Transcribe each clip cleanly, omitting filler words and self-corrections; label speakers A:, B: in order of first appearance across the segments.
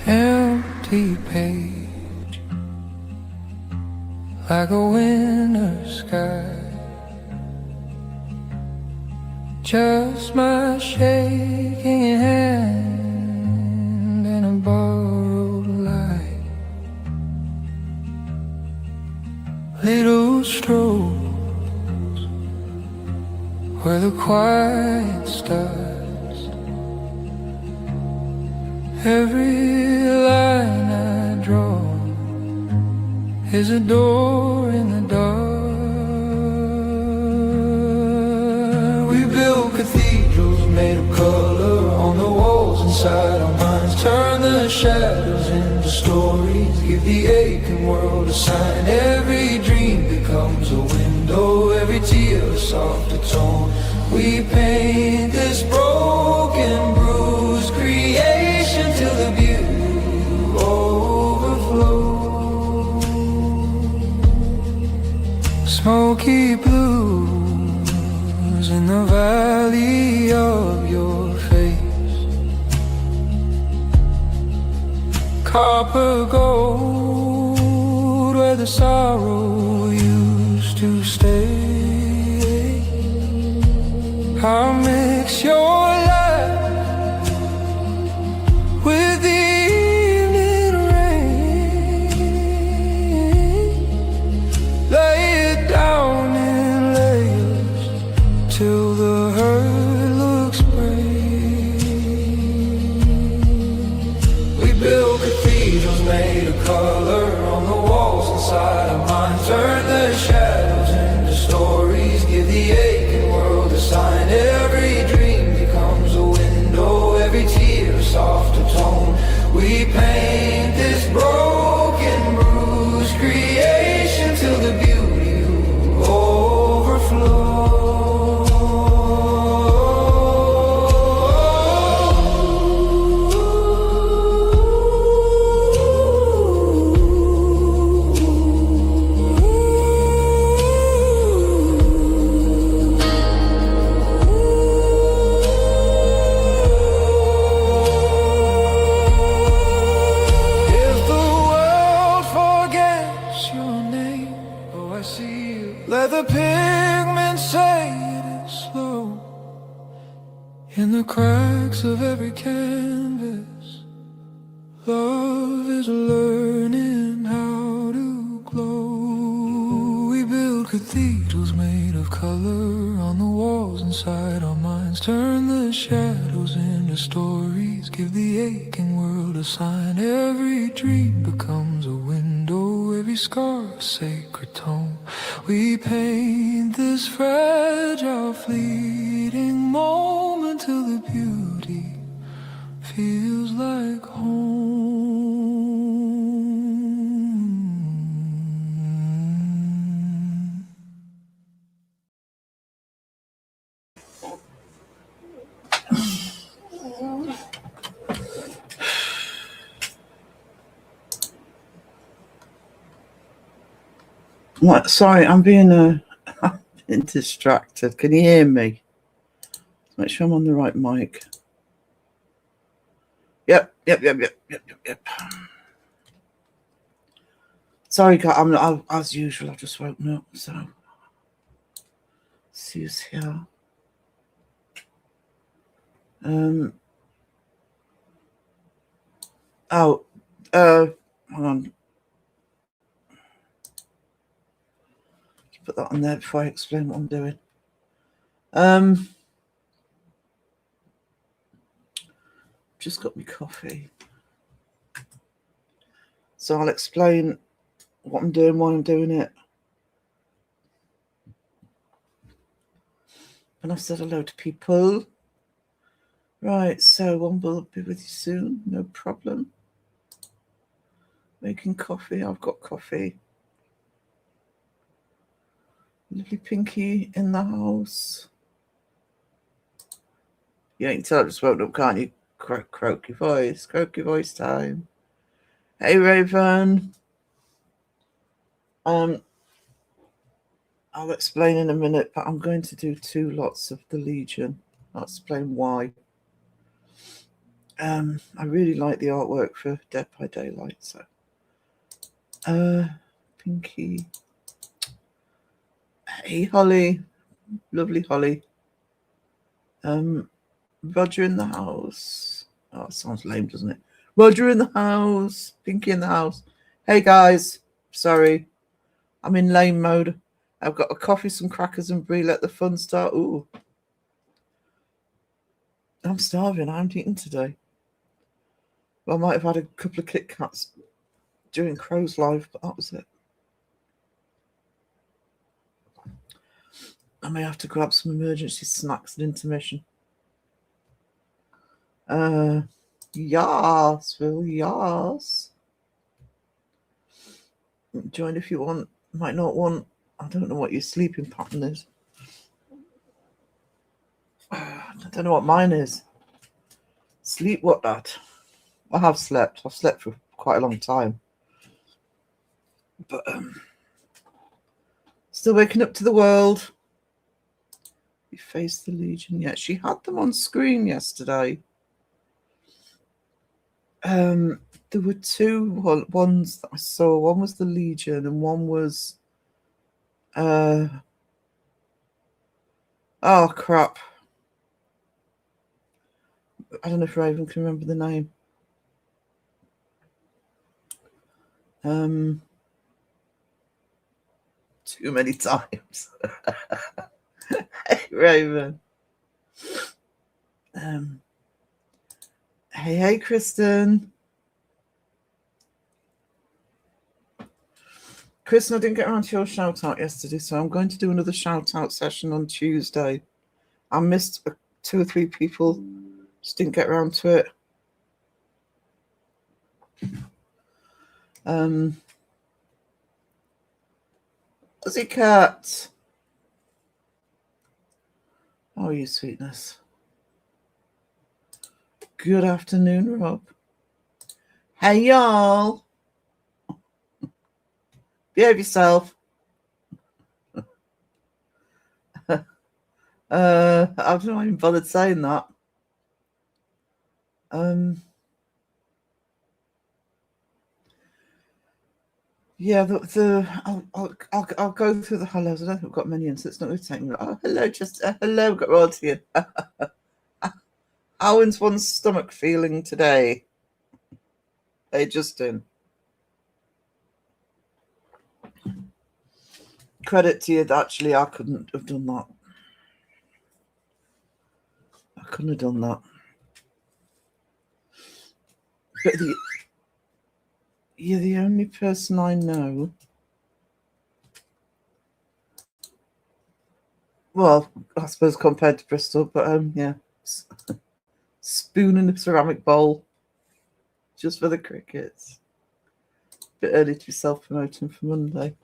A: Empty page, like a winter sky. Just my shaking hand and a borrowed light. Little strolls where the quiet starts. Every line I draw is a door in the dark. We build cathedrals made of color on the walls inside our minds. Turn the shadows into stories, give the aching world a sign. Every dream becomes a window, every tear a softer tone. We paint this broken, bruised creation till the beauty overflows. Smoky blues in the valley of your face. Copper gold where the sorrow used to stay. I'll mix your light with the evening rain. Lay it down in layers till the hurt looks brave. We build cathedrals made of color on the walls inside our minds. Turn the shadows into stories, give the aching world a sign. Every dream becomes a window, every tear a softer tone. We paint this broken, bruised creation till the beauty overflows. Let the pigment say it slow in the cracks of every canvas. Love is learning how to glow. We build cathedrals made of color on the walls inside our minds. Turn the shadows into stories, give the aching world a sign. Every dream becomes a window, every scar a sacred tone. We paint this fragile, fleeting moment till the beauty feels like home.
B: What? Sorry, I'm being distracted. Can you hear me? Make sure I'm on the right mic. Yep. Sorry, guys. As usual, I've just woken up, so see who's here. Hang on. Put that on there before I explain what I'm doing. Just got me coffee, so I'll explain what I'm doing, why I'm doing it. And I've said hello to people. Right, so one will be with you soon, no problem. Making coffee, I've got coffee. Lovely Pinky in the house. You can tell I just woke up, can't you? Croaky voice time. Hey Raven. I'll explain in a minute, but I'm going to do 2 lots of the Legion. I'll explain why. I really like the artwork for Dead by Daylight, so Pinky. Hey Holly, lovely Holly. Roger in the house. Oh, it sounds lame, doesn't it? Roger in the house, Pinky in the house. Hey guys, sorry, I'm in lame mode. I've got a coffee, some crackers, and brie. Let the fun start. Ooh, I'm starving. I haven't eaten today. Well, I might have had a couple of Kit Kats during Crow's live, but that was it. I may have to grab some emergency snacks at intermission. Yes, Phil, yes. Join if you want. Might not want. I don't know what your sleeping pattern is. I don't know what mine is. Sleep what that? I have slept. I've slept for quite a long time. But still waking up to the world. We faced the Legion. Yeah, she had them on screen yesterday. There were 2 ones that I saw. One was the Legion and one was oh crap. I don't know if Raven can remember the name. Too many times. Hey Raven. Hey Kristen. Kristen, I didn't get around to your shout out yesterday, so I'm going to do another shout out session on Tuesday. I missed 2 or 3 people, just didn't get around to it. Pussycat. How are you, sweetness? Good afternoon, Rob. Hey, y'all. Behave yourself. I don't know why I even bothered saying that. Yeah, I'll go through the hellos. I don't think we've got many in, so it's not going to take me. Oh, hello, just hello, got royalty in. Owen's one stomach feeling today. Hey, Justin. Credit to you. Actually, I couldn't have done that. I couldn't have done that. But you're the only person I know. Well, I suppose compared to Bristol, but yeah. Spoon in a ceramic bowl. Just for the crickets. Bit early to be self-promoting for Monday.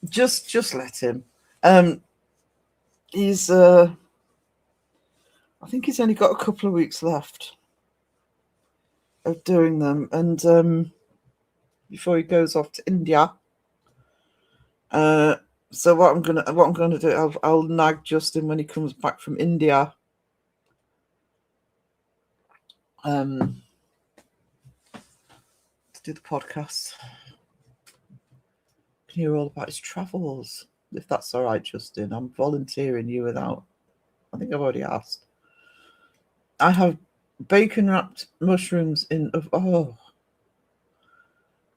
B: Just let him. He's I think he's only got a couple of weeks left of doing them, and before he goes off to India. So what I'm gonna do, I'll nag Justin when he comes back from India. To do the podcast. Can hear all about his travels. If that's all right, Justin. I'm volunteering you without. I think I've already asked. I have bacon wrapped mushrooms in of oh.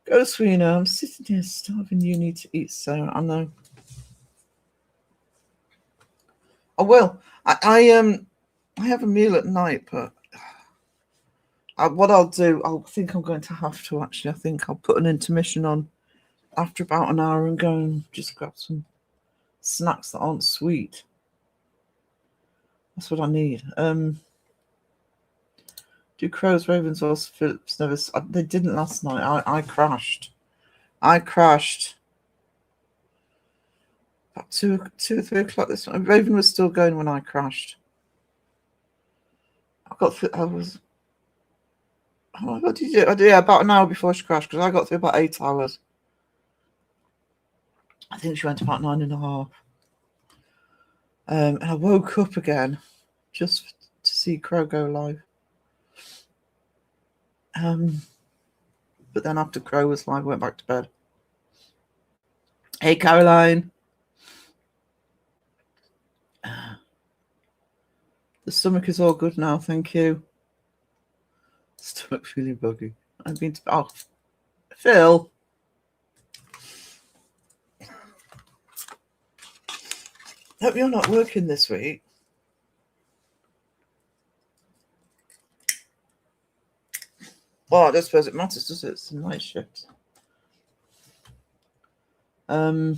B: Go, Sweena. I'm sitting here starving. You need to eat, Sarah. I know. I will. I have a meal at night, but what I'll do, I think I'm going to have to actually. I think I'll put an intermission on after about an hour and go and just grab some snacks that aren't sweet. That's what I need. Do Crows, Ravens, or Phillips never? They didn't last night. I crashed. About 2 or 3 o'clock this morning. Raven was still going when I crashed. I was. What did you do? Yeah, about an hour before she crashed, because I got through about 8 hours. I think she went about 9:30. And I woke up again just to see Crow go live. But then after Crow was live, I went back to bed. Hey, Caroline. The stomach is all good now, thank you. Stomach feeling buggy. I've been to... Oh, Phil. Hope you're not working this week. Well, I don't suppose it matters, does it? It's a night shift. I'll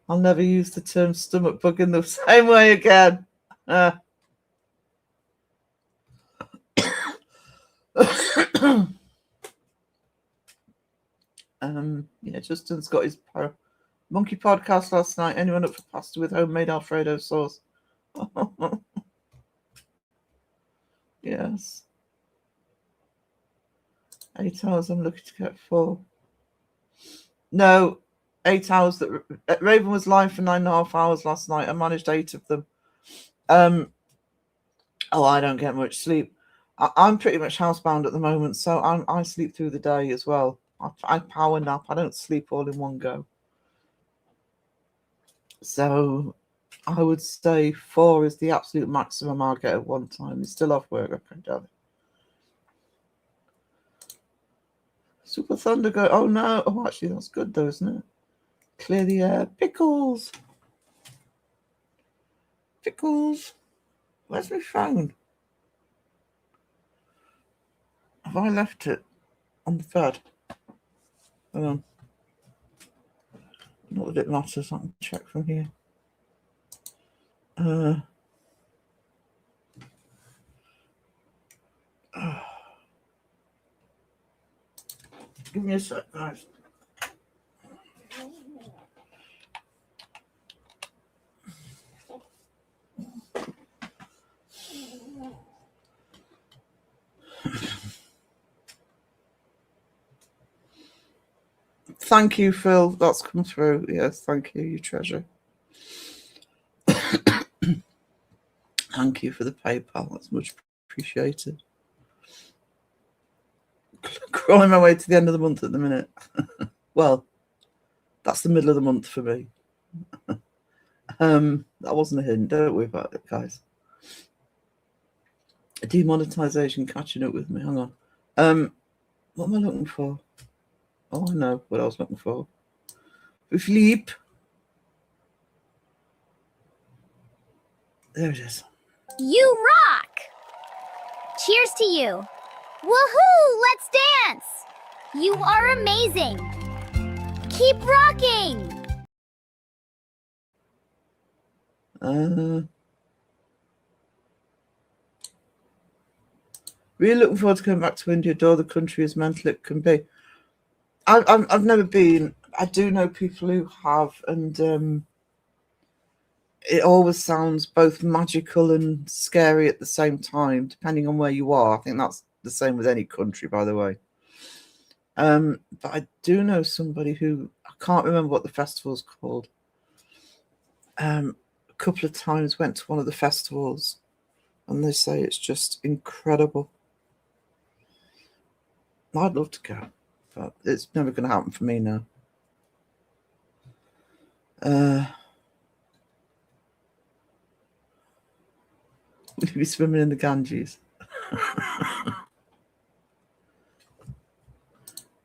B: never use the term stomach bug in the same way again. Yeah, Justin's got his monkey podcast last night. Anyone up for pasta with homemade Alfredo sauce? Yes. 8 hours. I'm looking to get 4. No, 8 hours. That Raven was live for 9.5 hours last night. I managed 8 of them. Oh, I don't get much sleep. I'm pretty much housebound at the moment, so I sleep through the day as well. I power nap. I don't sleep all in one go. So I would say 4 is the absolute maximum I'll get at one time. He's still off work. Okay, darling. Super Thunder go. Oh no. Oh, actually, that's good though, isn't it? Clear the air. Pickles. Pickles. Where's my phone? Have I left it on the bed? Hang on. Not that it matters. I can check from here. Give me a sec, guys. Thank you, Phil. That's come through. Yes, thank you, you treasure. Thank you for the PayPal. That's much appreciated. Crawling my way to the end of the month at the minute. Well, that's the middle of the month for me. That wasn't a hint. Don't worry about it, guys. Demonetization catching up with me. Hang on. What am I looking for? Oh, I know what I was looking for. Sleep. There it is.
C: You rock! Cheers to you. Woohoo! Let's dance! You are amazing! Keep rocking!
B: Really looking forward to coming back to India. Adore the country as mental it can be. I've never been. I do know people who have, and it always sounds both magical and scary at the same time, depending on where you are. I think that's the same with any country, by the way. But I do know somebody who, I can't remember what the festival's called. A couple of times went to one of the festivals, and they say it's just incredible. I'd love to go, but it's never going to happen for me now. Will you be swimming in the Ganges?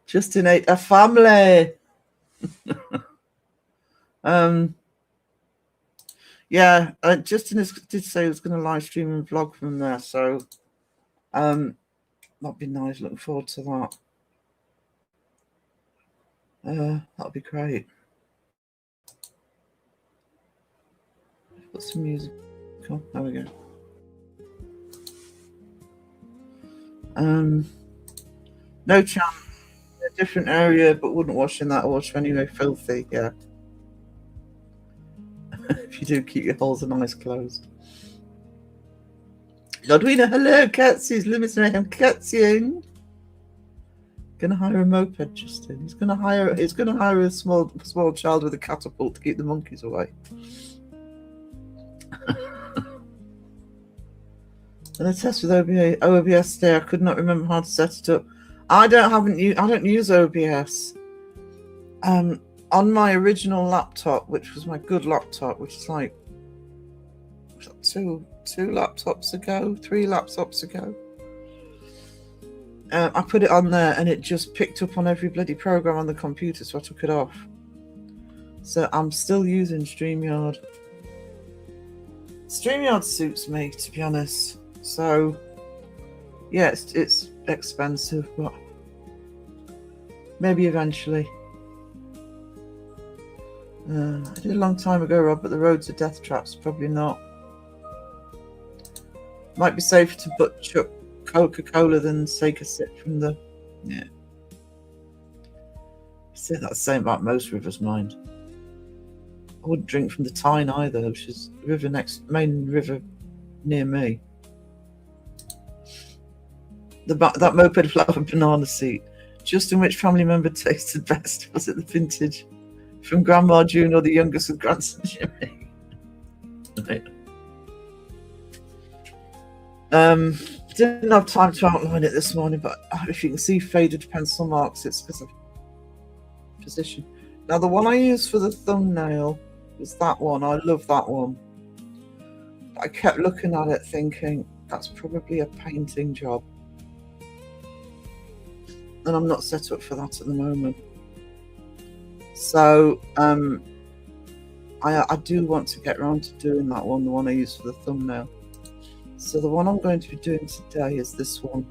B: Justin ate a family. Yeah, Justin did say he was going to live stream and vlog from there, so that'd be nice. Looking forward to that. That'll be great. Put some music on. There we go. No chance. A different area, but wouldn't wash in that wash anyway. Filthy, yeah. If you do, keep your holes and eyes closed. Godwina, hello, Catsy's limits me. I'm Catsying. Gonna hire a moped, Justin. He's gonna hire a small child with a catapult to keep the monkeys away. And a test with OBS today. I could not remember how to set it up. I don't use OBS. On my original laptop, which was my good laptop, which is like three laptops ago. I put it on there and it just picked up on every bloody program on the computer, so I took it off. So I'm still using StreamYard. StreamYard suits me, to be honest. So yeah, it's expensive, but maybe eventually. I did a long time ago, Rob, but the roads are death traps. Probably not. Might be safer to butt chuck Coca-Cola than take a sip from the... Yeah. I say that's the same about most rivers, mind. I wouldn't drink from the Tyne either, which is the main river near me. That moped flower banana seat. Just in which family member tasted best? Was it the vintage from Grandma June or the youngest with grandson Jimmy? Right. Didn't have time to outline it this morning, but if you can see faded pencil marks, it's because of position. Now, the one I used for the thumbnail was that one. I love that one. I kept looking at it thinking, that's probably a painting job. And I'm not set up for that at the moment. So, I do want to get around to doing that one, the one I used for the thumbnail. So the one I'm going to be doing today is this one,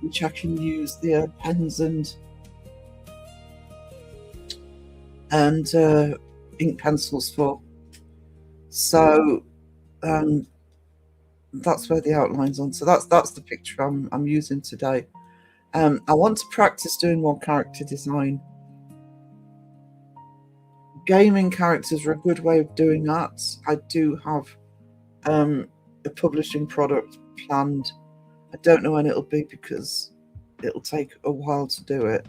B: which I can use the pens and ink pencils for. So that's where the outline's on. So that's the picture I'm using today. I want to practice doing more character design. Gaming characters are a good way of doing that. I do have a publishing product planned. I don't know when it'll be because it'll take a while to do it.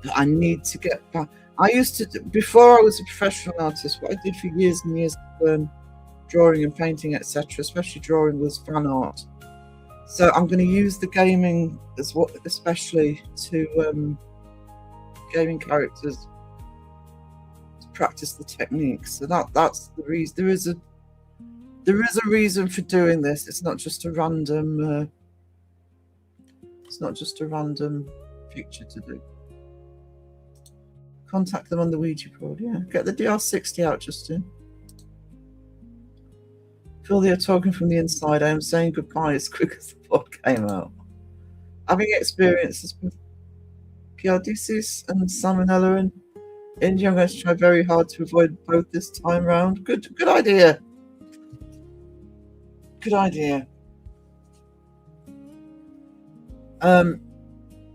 B: But I need to get back. I used to, before I was a professional artist, what I did for years and years to learn drawing and painting, etc., especially drawing, was fan art. So I'm going to use the gaming as what, especially to gaming characters, to practice the techniques. So that's the reason. There is a reason for doing this. It's not just a random. It's not just a random picture to do. Contact them on the Ouija board. Yeah, get the DR60 out, Justin. Feel they are talking from the inside. I am saying goodbye as quick as the board came out. Having experiences with Piardisis and Salmonella in India, I'm going to try very hard to avoid both this time round. Good idea. Good idea.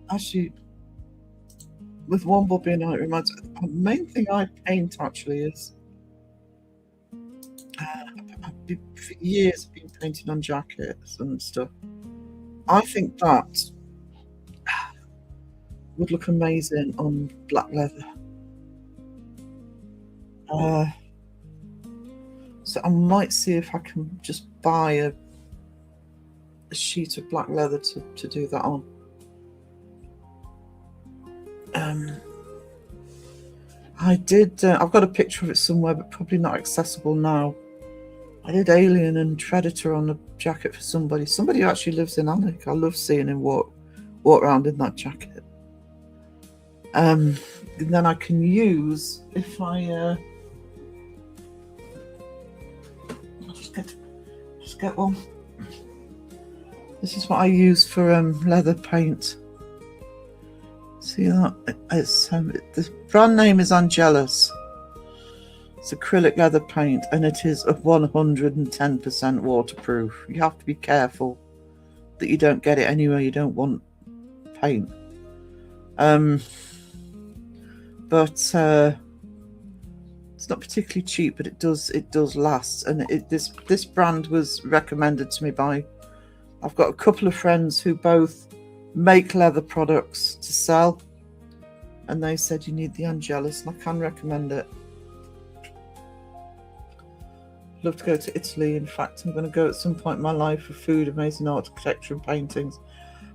B: Actually, with Womble being out, it reminds me, the main thing I paint actually is for years I've been painting on jackets and stuff. I think that would look amazing on black leather. So I might see if I can just buy a sheet of black leather to do that on. I did, I've got a picture of it somewhere, but probably not accessible now. I did Alien and Predator on a jacket for somebody who actually lives in Alnwick. I love seeing him walk around in that jacket. And then I can use, if I just get one. This is what I use for leather paint. See that? It's the brand name is Angelus. It's acrylic leather paint, and it is 110% waterproof. You have to be careful that you don't get it anywhere you don't want paint. But It's not particularly cheap, but it does last. And this brand was recommended to me by, I've got a couple of friends who both make leather products to sell, and they said you need the Angelus, and I can recommend it. Love to go to Italy. In fact, I'm going to go at some point in my life for food, amazing architecture, and paintings.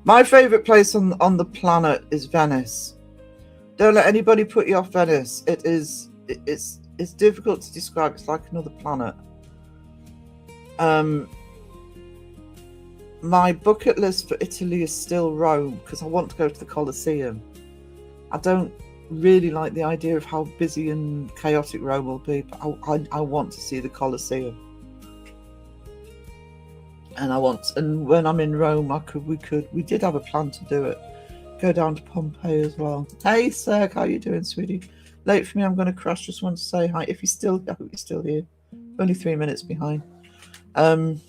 B: My favourite place on the planet is Venice. Don't let anybody put you off Venice. It's difficult to describe. It's like another planet. My bucket list for Italy is still Rome, because I want to go to the Colosseum. I don't really like the idea of how busy and chaotic Rome will be, but I want to see the Colosseum. And when I'm in Rome, we did have a plan to do it. Go down to Pompeii as well. Hey, Serg, how you doing, sweetie? Late for me, I'm going to crash. Just want to say hi. I hope you're still here. Only 3 minutes behind. Good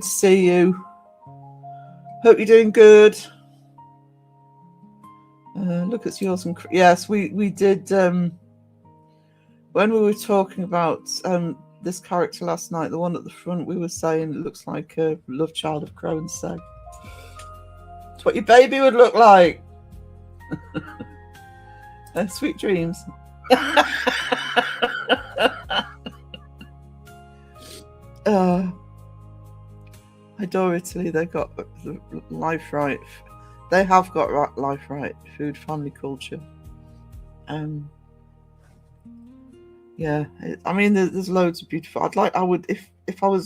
B: to see you. Hope you're doing good. Look, it's yours. And yes, we did. When we were talking about this character last night, the one at the front, we were saying it looks like a love child of Crone's Seg. It's what your baby would look like. Sweet dreams. I adore Italy. They got life right. They have got life right. Food, family, culture. Yeah. I mean, there's loads of beautiful. If I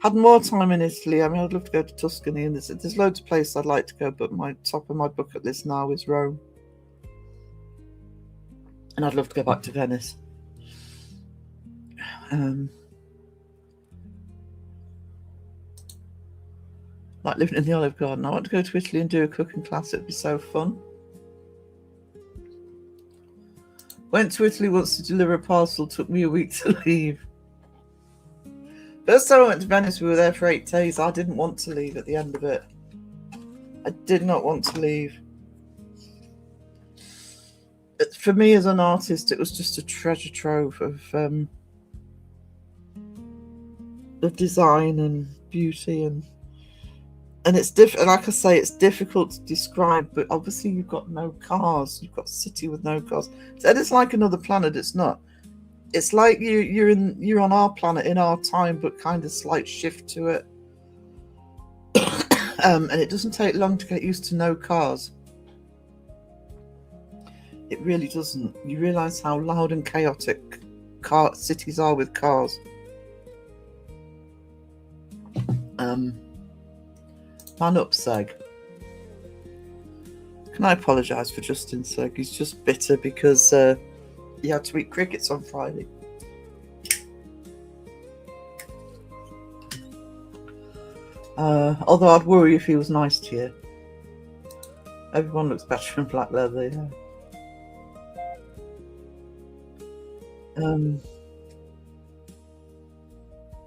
B: had more time in Italy. I mean, I'd love to go to Tuscany, and there's loads of places I'd like to go. But my top of my bucket list now is Rome, and I'd love to go back to Venice. Like living in the Olive Garden. I want to go to Italy and do a cooking class. It'd be so fun. Went to Italy once to deliver a parcel. Took me a week to leave. First time I went to Venice, we were there for 8 days. I didn't want to leave at the end of it. I did not want to leave. For me as an artist, it was just a treasure trove of design and beauty, and it's different. Like I say, it's difficult to describe, but obviously you've got no cars. You've got a city with no cars. So it's like another planet. It's not. It's like you're on our planet in our time, but kind of slight shift to it. And it doesn't take long to get used to no cars. It really doesn't. You realise how loud and chaotic cities are with cars. Man up, Seg. Can I apologise for Justin, Seg? He's just bitter because he had to eat crickets on Friday. Although I'd worry if he was nice to you. Everyone looks better in black leather, yeah. I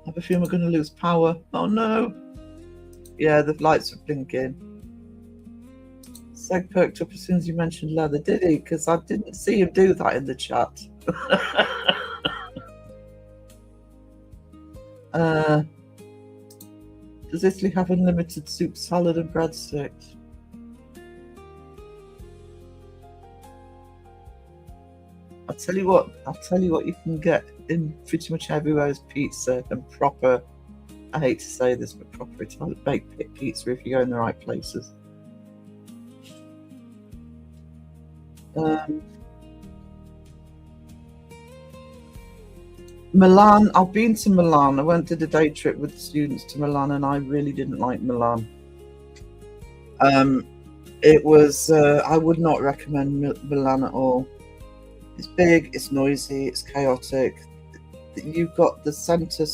B: have a feeling we're going to lose power. Oh no! Yeah, the lights are blinking. Seg perked up as soon as you mentioned leather, did he? Because I didn't see him do that in the chat. Does Italy have unlimited soup, salad, and breadsticks? I'll tell you what you can get in pretty much everywhere is pizza and proper. I hate to say this, but proper Italian baked pizza if you go in the right places. Milan. I've been to Milan. I went to the day trip with the students to Milan, and I really didn't like Milan. It was. I would not recommend Milan at all. It's big. It's noisy. It's chaotic. You've got the centre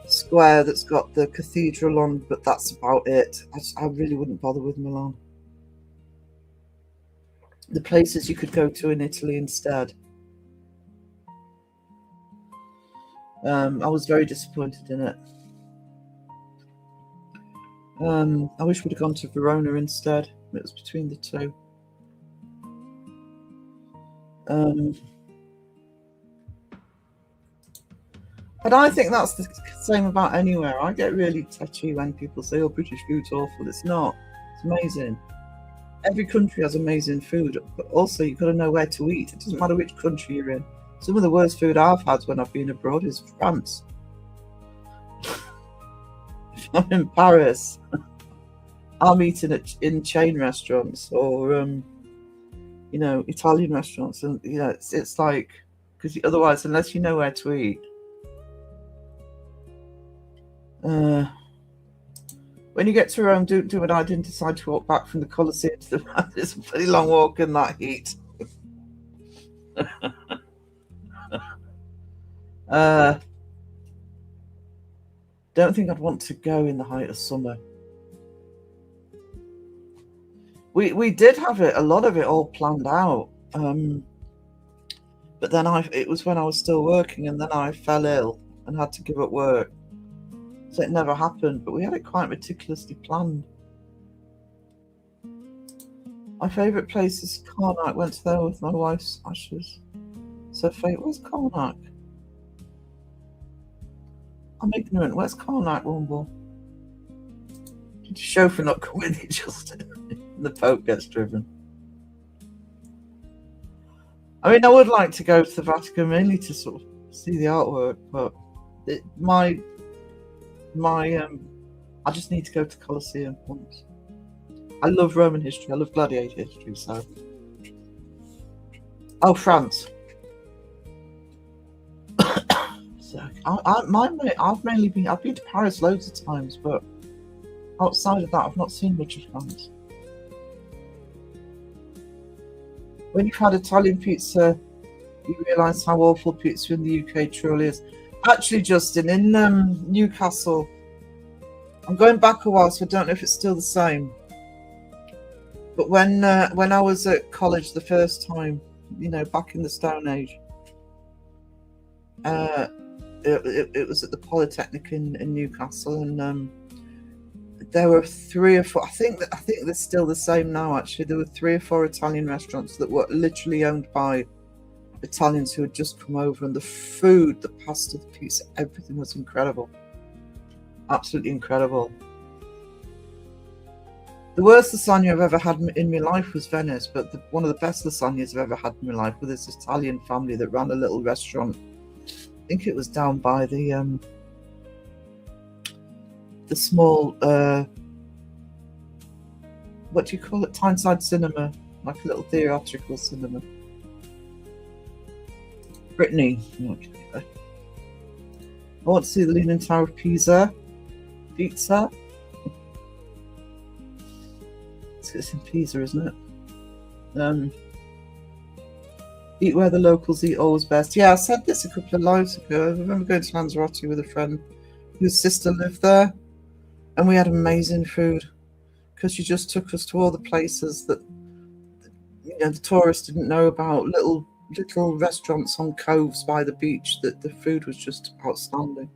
B: square that's got the cathedral on, but that's about it. I really wouldn't bother with Milan. The places you could go to in Italy instead. I was very disappointed in it. I wish we'd have gone to Verona instead. It was between the two. But I think that's the same about anywhere. I get really touchy when people say, "Oh, British food's awful." It's not. It's amazing. Every country has amazing food, but also you've got to know where to eat. It doesn't matter which country you're in. Some of the worst food I've had when I've been abroad is France. If I'm in Paris, I'm eating in chain restaurants or, Italian restaurants. And, it's like, because otherwise, unless you know where to eat, when you get to Rome, do what I didn't decide to walk back from the Colosseum to the it's a pretty long walk in that heat. Don't think I'd want to go in the height of summer. We did have a lot of it all planned out, but then it was when I was still working, and then I fell ill and had to give up work. So it never happened, but we had it quite meticulously planned. My favourite place is Karnak. Went there with my wife's ashes. So where's Karnak? I'm ignorant. Where's Karnak, Rumble? Did the chauffeur not come with you, Justin? The Pope gets driven. I mean, I would like to go to the Vatican mainly to sort of see the artwork, but I just need to go to Colosseum once. I love Roman history. I love gladiator history. So, France. So I've been to Paris loads of times, but outside of that, I've not seen much of France. When you've had Italian pizza, you realise how awful pizza in the UK truly is. Actually, Justin, in Newcastle, I'm going back a while, so I don't know if it's still the same. But when I was at college the first time, back in the Stone Age, it was at the Polytechnic in Newcastle, and there were 3 or 4. I think they're still the same now. Actually, there were 3 or 4 Italian restaurants that were literally owned by Italians who had just come over, and the food, the pasta, the pizza, everything was incredible. Absolutely incredible. The worst lasagna I've ever had in my life was Venice, but one of the best lasagnas I've ever had in my life was this Italian family that ran a little restaurant. I think it was down by the small, what do you call it? Tyneside Cinema, like a little theatrical cinema. Brittany. Okay. I want to see the Leaning Tower of Pizza. It's in Pisa, isn't it? Eat where the locals eat, always best. Yeah, I said this a couple of lives ago. I remember going to Lanzarote with a friend whose sister lived there, and we had amazing food because she just took us to all the places that the tourists didn't know about. Little restaurants on coves by the beach that the food was just outstanding.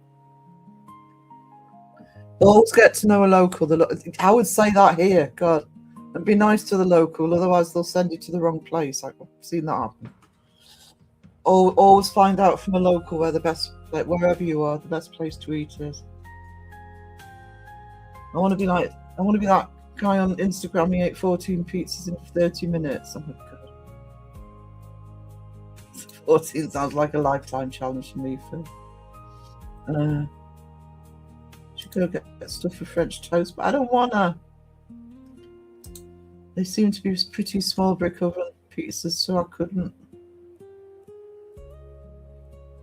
B: Always get to know a local. I would say that here, God, and be nice to the local. Otherwise, they'll send you to the wrong place. I've seen that happen. Always find out from a local where the best, like wherever you are, the best place to eat is. I want to be that guy on Instagram. He ate 14 pizzas in 30 minutes. Oh my God. 14 sounds like a lifetime challenge for me, Phil. Should go get stuff for French toast, but I don't wanna. They seem to be pretty small brick oven pizzas, so I couldn't.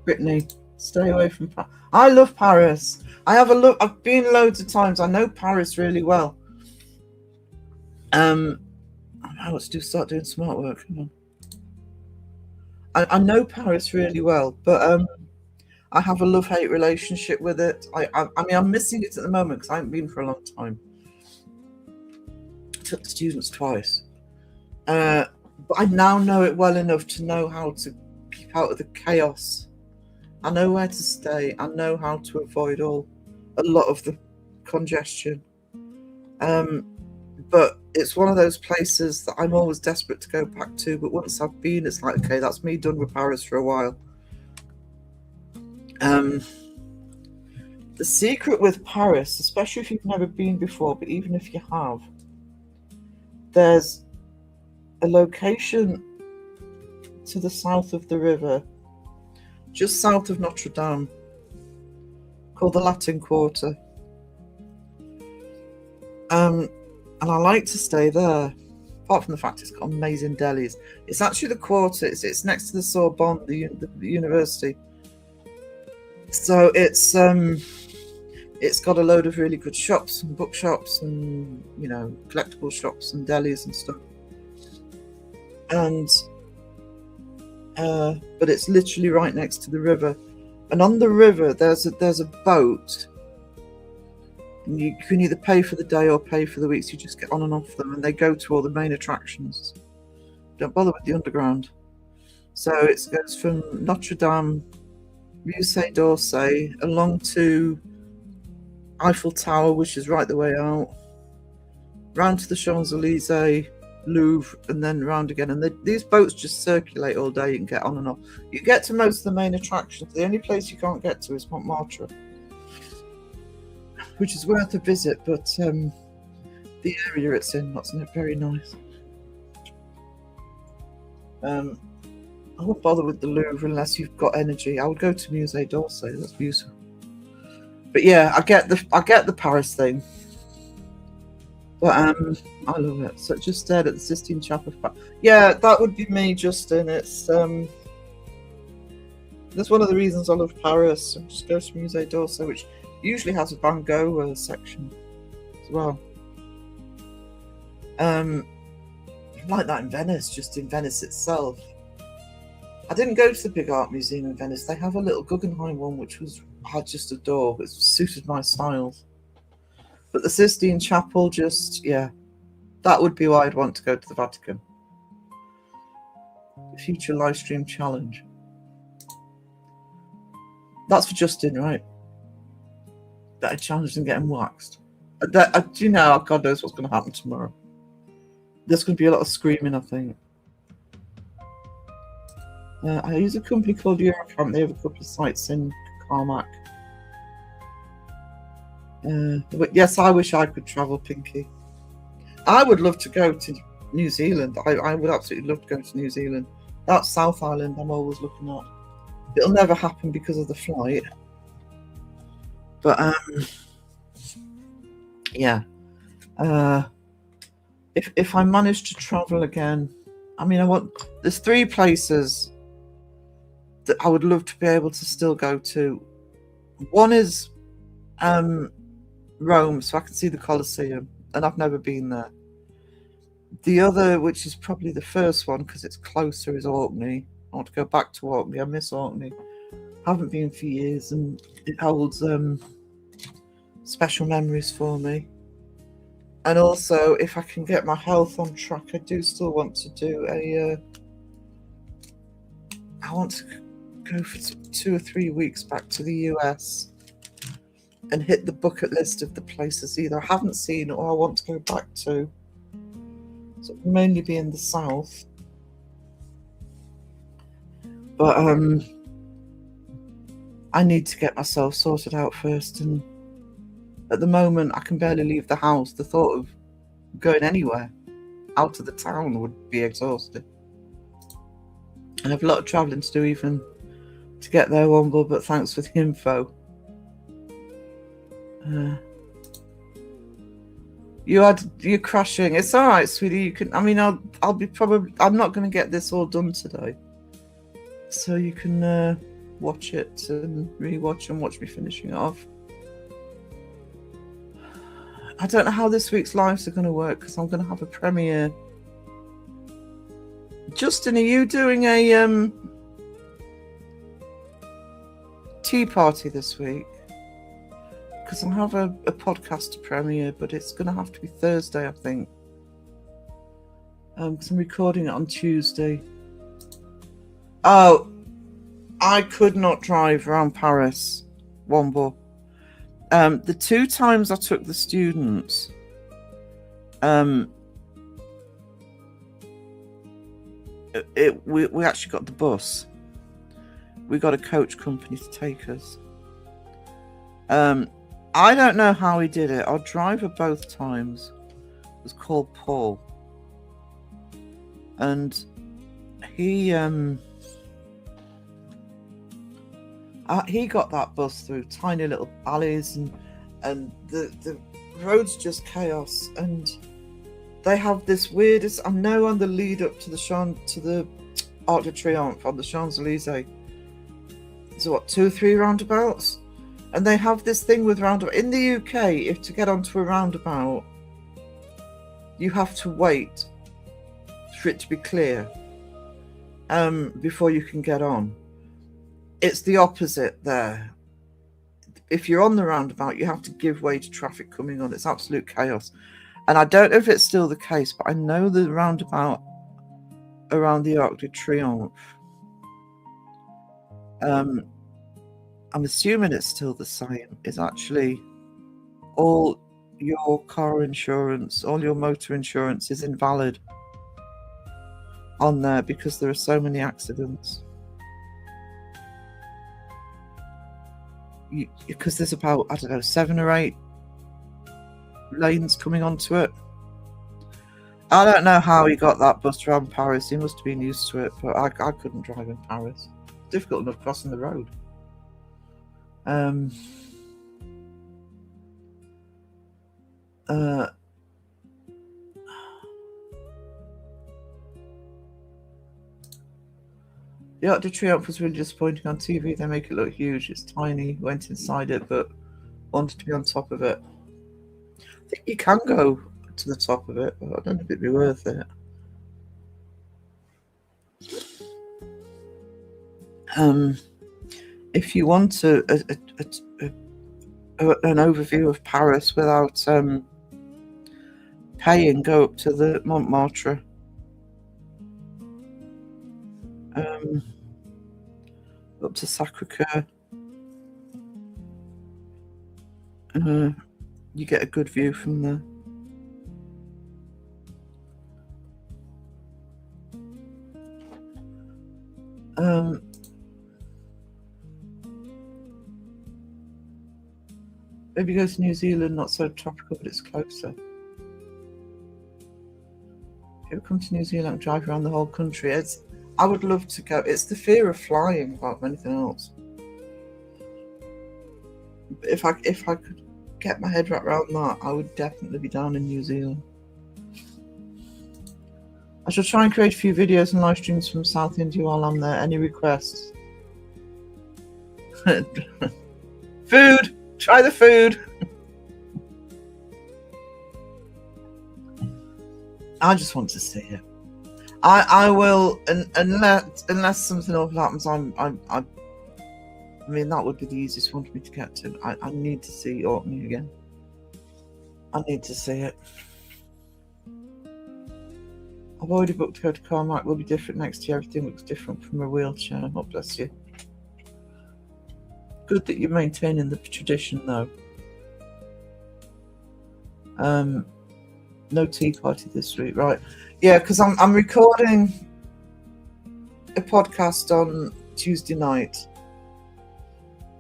B: Brittany, stay away from Paris. I love Paris. I've been loads of times. I know Paris really well. I want to start doing smart work. Come on. I know Paris really well, but I have a love-hate relationship with it. I mean, I'm missing it at the moment because I haven't been for a long time. I took the students twice. But I now know it well enough to know how to keep out of the chaos. I know where to stay. I know how to avoid a lot of the congestion. But it's one of those places that I'm always desperate to go back to. But once I've been, it's like, okay, that's me done with Paris for a while. The secret with Paris, especially if you've never been before, but even if you have, there's a location to the south of the river, just south of Notre Dame, called the Latin Quarter. And I like to stay there, apart from the fact it's got amazing delis. It's actually the quarter, it's next to the Sorbonne, the university. So it's got a load of really good shops and bookshops and, you know, collectible shops and delis and stuff. And but it's literally right next to the river. And on the river there's a boat. And you can either pay for the day or pay for the weeks. You just get on and off them, and they go to all the main attractions. Don't bother with the underground. So it goes from Notre Dame, Musée d'Orsay, along to Eiffel Tower, which is right the way out, round to the Champs-Elysees, Louvre, and then round again. And these boats just circulate all day. You can get on and off. You get to most of the main attractions. The only place you can't get to is Montmartre, which is worth a visit, but the area it's in, that's not very nice. I won't bother with the Louvre unless you've got energy. I would go to Musée d'Orsay. That's beautiful. But yeah, I get the Paris thing. But I love it. So just stared at the Sistine Chapel. Yeah, that would be me, Justin. It's that's one of the reasons I love Paris. I just go to Musée d'Orsay, which usually has a Van Gogh section as well. Like that in Venice, just in Venice itself. I didn't go to the big art museum in Venice. They have a little Guggenheim one, which I just adore. It suited my styles. But the Sistine Chapel, just, yeah, that would be why I'd want to go to the Vatican. Future live stream challenge. That's for Justin, right? That I challenged and getting waxed. Do you know, God knows what's going to happen tomorrow. There's going to be a lot of screaming, I think. I use a company called Eurocamp. They have a couple of sites in Carmack. But yes, I wish I could travel, Pinky. I would love to go to New Zealand. I would absolutely love to go to New Zealand. That's South Island I'm always looking at. It'll never happen because of the flight. But yeah. If I manage to travel again, I mean, there's 3 places that I would love to be able to still go to. One is Rome, so I can see the Colosseum, and I've never been there. The other, which is probably the first one because it's closer, is Orkney. I want to go back to Orkney. I miss Orkney. Haven't been for years, and it holds special memories for me. And also, if I can get my health on track, I do still want to do I want to go for 2 or 3 weeks back to the US and hit the bucket list of the places either I haven't seen or I want to go back to. So it'll mainly be in the south. But I need to get myself sorted out first, and at the moment I can barely leave the house. The thought of going anywhere out of the town would be exhausting. I have a lot of travelling to do even to get there, Womble, but thanks for the info. You're crashing. It's all right, sweetie. You can. I mean, I'll be probably. I'm not going to get this all done today, so you can watch it and rewatch and watch me finishing it off. I don't know how this week's lives are going to work because I'm going to have a premiere. Justin, are you doing a tea party this week? Because I have a podcast to premiere, but it's going to have to be Thursday, I think. Because I'm recording it on Tuesday. Oh, I could not drive around Paris, Womble. The 2 times I took the students, We actually got the bus. We got a coach company to take us. I don't know how he did it. Our driver both times was called Paul, and he got that bus through tiny little alleys, and the road's just chaos, and they have this weirdest. I'm now on the lead up to the Arc de Triomphe on the Champs-Elysees. So what, 2 or 3 roundabouts? And they have this thing with roundabout. In the UK, if to get onto a roundabout, you have to wait for it to be clear before you can get on. It's the opposite there. If you're on the roundabout, you have to give way to traffic coming on. It's absolute chaos. And I don't know if it's still the case, but I know the roundabout around the Arc de Triomphe, I'm assuming it's still the same, is actually all your car insurance, all your motor insurance is invalid on there because there are so many accidents. Because there's about, I don't know, 7 or 8 lanes coming onto it. I don't know how he got that bus around Paris. He must have been used to it, but I couldn't drive in Paris. Difficult enough crossing the road. The Arc de Triomphe was really disappointing on TV. They make it look huge. It's tiny. Went inside it, but wanted to be on top of it. I think you can go to the top of it, but I don't know if it'd be worth it. If you want an overview of Paris without paying, go up to the Montmartre. Up to Sacré-Cœur. You get a good view from there. Maybe go to New Zealand, not so tropical, but it's closer. If you come to New Zealand and drive around the whole country, I would love to go. It's the fear of flying about anything else. If I could get my head wrapped around that, I would definitely be down in New Zealand. I shall try and create a few videos and live streams from South India while I'm there. Any requests? Food! Try the food! I just want to see it. I will, unless something awful happens. I mean, that would be the easiest one for me to get to. I need to see Orkney again. I need to see it. I've already booked to go to Carmack. Will be different next year. Everything looks different from a wheelchair. God bless you. Good that you're maintaining the tradition, though. No tea party this week, right? Yeah, because I'm recording a podcast on Tuesday night.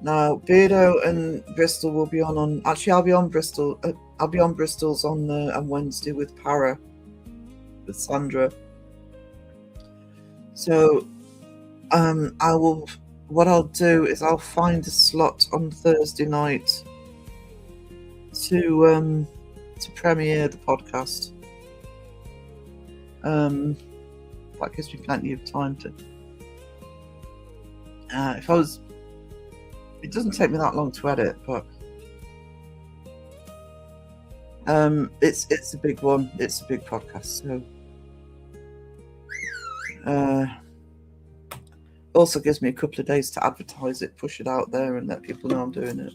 B: Now, Beardo and Bristol will be on. Actually, I'll be on Bristol. I'll be on Bristol's on Wednesday with Para, with Sandra. So, I will. What I'll do is I'll find a slot on Thursday night to premiere the podcast. That gives me plenty of time to. It doesn't take me that long to edit, but it's a big one. It's a big podcast, so also gives me a couple of days to advertise it, push it out there, and let people know I'm doing it.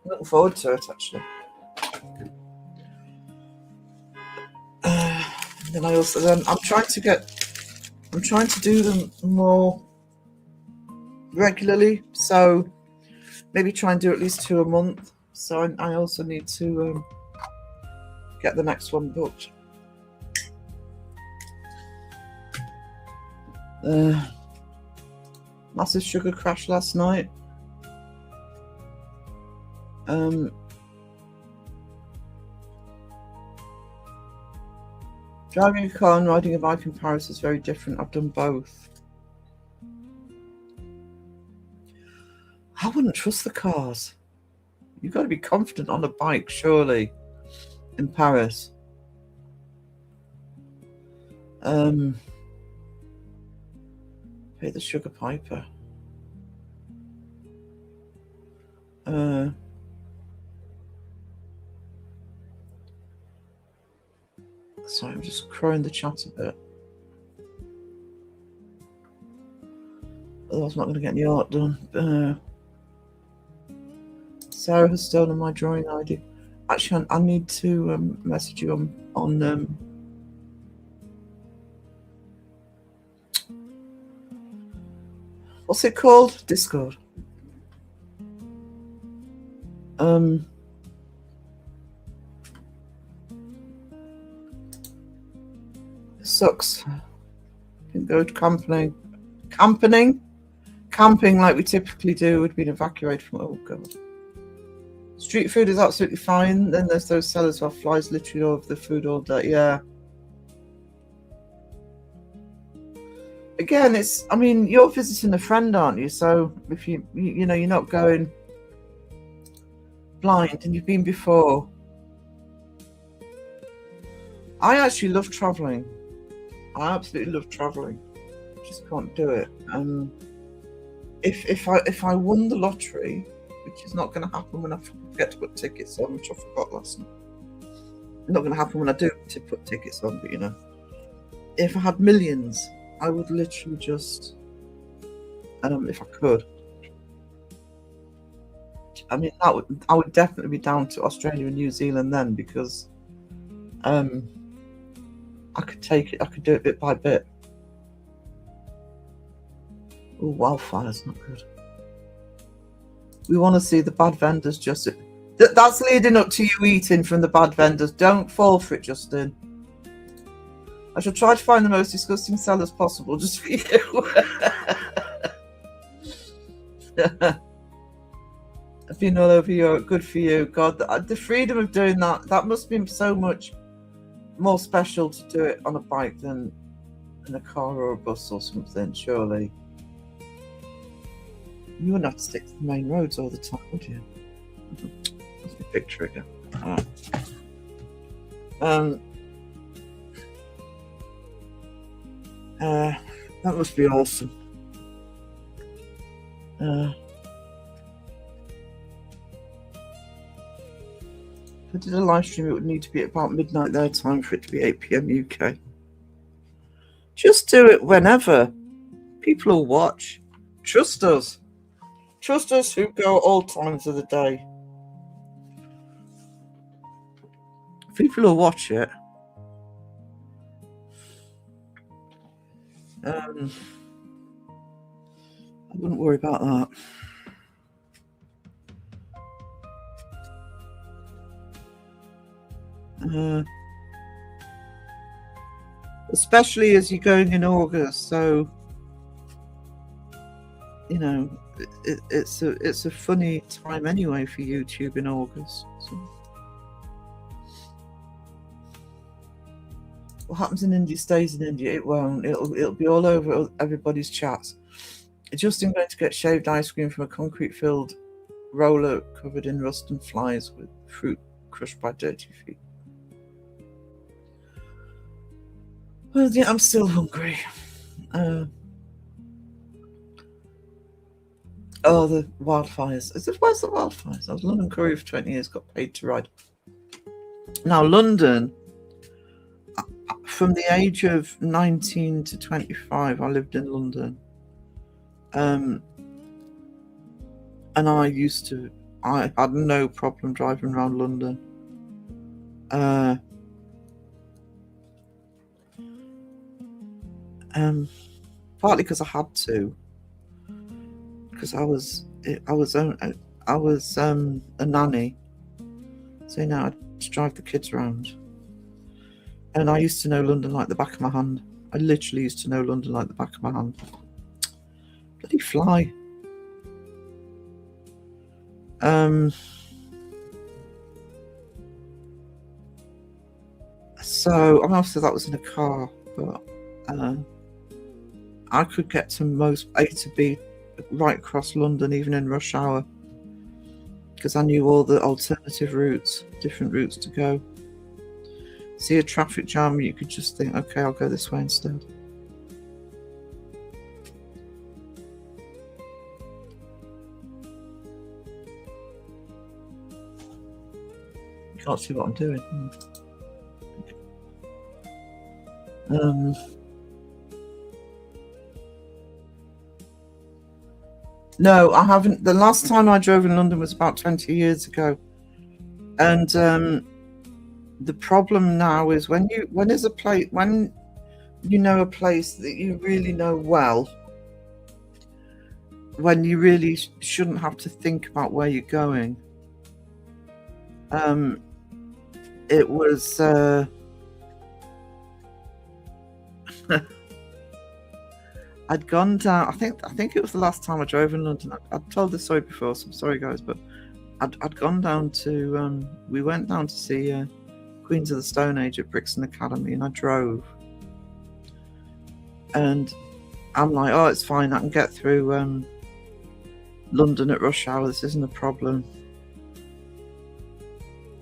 B: I'm looking forward to it, actually. Then I also I'm trying to do them more regularly, so maybe try and do at least 2 a month. So I also need to get the next one booked. Massive sugar crash last night. Driving a car and riding a bike in Paris is very different. I've done both. I wouldn't trust the cars. You've got to be confident on a bike, surely, in Paris. Pay the sugar piper. Sorry, I'm just crowing the chat a bit. Otherwise, I'm not going to get any art done. Sarah has stolen my drawing ID. Actually, I need to message you on what's it called? Discord. Sucks. Didn't go to camping like we typically do. We'd been evacuated from. Oh god. Street food is absolutely fine. Then there's those sellers who have flies literally all over the food all day. Yeah. Again, I mean, you're visiting a friend, aren't you? So if you know, you're not going blind, and you've been before. I actually love traveling. I absolutely love traveling. Just can't do it. If I won the lottery, which is not going to happen when I forget to put tickets on, which I forgot last night. Not going to happen when I do to put tickets on, but you know, if I had millions, I would literally just, if I could. I mean, I would definitely be down to Australia and New Zealand then, because I could take it. I could do it bit by bit. Oh, wildfire's not good. We want to see the bad vendors, Justin. That's leading up to you eating from the bad vendors. Don't fall for it, Justin. I shall try to find the most disgusting sellers possible just for you. I've been all over Europe. Good for you. God, the freedom of doing that must be so much more special to do it on a bike than in a car or a bus or something, surely. You wouldn't have to stick to the main roads all the time, would you? That's my picture again. That must be awesome. If I did a live stream, it would need to be about midnight their time for it to be 8 PM UK. Just do it whenever. People will watch. Trust us. Trust us who go all times of the day. People will watch it. I wouldn't worry about that. Especially as you're going in August, so you know it's a funny time anyway for YouTube in August. So. What happens in India stays in India. It won't. It'll be all over everybody's chats. Justin going to get shaved ice cream from a concrete-filled roller covered in rust and flies with fruit crushed by dirty feet. Well, yeah, I'm still hungry. Oh, the wildfires. Where's the wildfires? I was London courier for 20 years, got paid to ride. Now, London, from the age of 19 to 25, I lived in London. And I had no problem driving around London. Partly because I had to, because I was a nanny, so now I just drive the kids around. And I used to know London like the back of my hand. I literally used to know London like the back of my hand. Bloody fly. So, obviously that was in a car, but I could get to most A to B right across London, even in rush hour, because I knew all the alternative routes, different routes to go. See a traffic jam, you could just think, okay, I'll go this way instead. You can't see what I'm doing. No, I haven't. The last time I drove in London was about 20 years ago. And the problem now is when you know a place that you really know well, when you really shouldn't have to think about where you're going. It was I'd gone down. I think it was the last time I drove in London. I'd told this story before, so I'm sorry, guys, but I'd gone down to. We went down to see Queens of the Stone Age at Brixton Academy, and I drove. And I'm like, oh, it's fine. I can get through London at rush hour. This isn't a problem.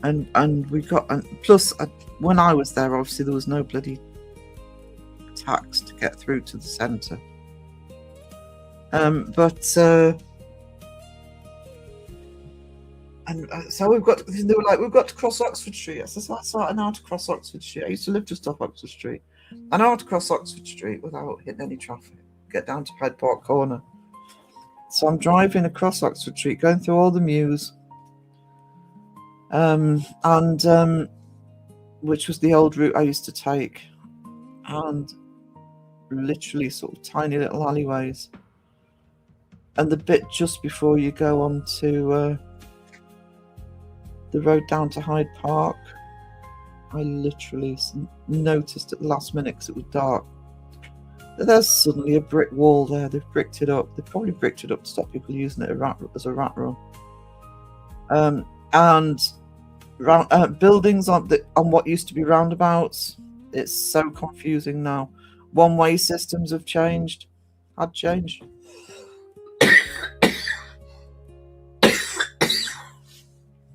B: And we got. And plus, when I was there, obviously there was no bloody tax to get through to the centre. So we've got. They were like, we've got to cross Oxford Street. I said, that's right. I know how to cross Oxford Street. I used to live just off Oxford Street. I know how to cross Oxford Street without hitting any traffic. Get down to Hyde Park Corner. So I'm driving across Oxford Street, going through all the mews, which was the old route I used to take, and literally sort of tiny little alleyways. And the bit just before you go on to the road down to Hyde Park, I literally noticed at the last minute, because it was dark, that there's suddenly a brick wall there. They've bricked it up. They probably bricked it up to stop people using it as a rat run. And buildings on what used to be roundabouts. It's so confusing now. One-way systems have changed. Had changed.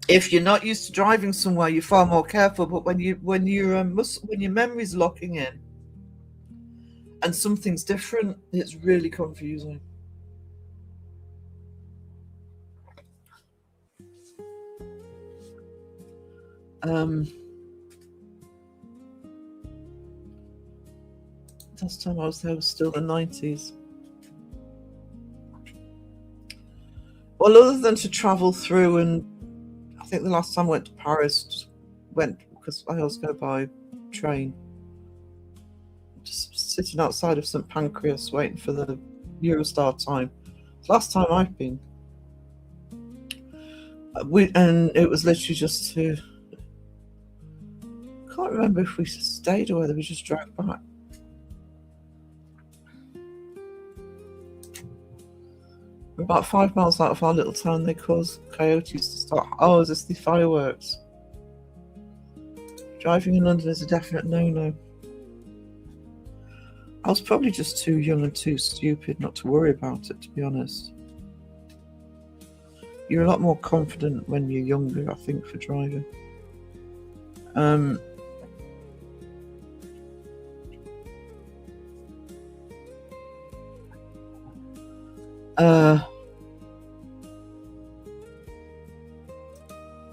B: If you're not used to driving somewhere, you're far more careful. But when your memory's locking in and something's different, it's really confusing. Last time I was there was still the 90s. Well, other than to travel through, and I think the last time I went to Paris, just went because I always go by train. Just sitting outside of St Pancras waiting for the Eurostar time. It's the last time I've been. And it was literally just to. I can't remember if we stayed or whether we just drove back. We're about 5 miles out of our little town. They cause coyotes to start. Oh, is this the fireworks? Driving in London is a definite no-no. I was probably just too young and too stupid not to worry about it, to be honest. You're a lot more confident when you're younger, I think, for driving.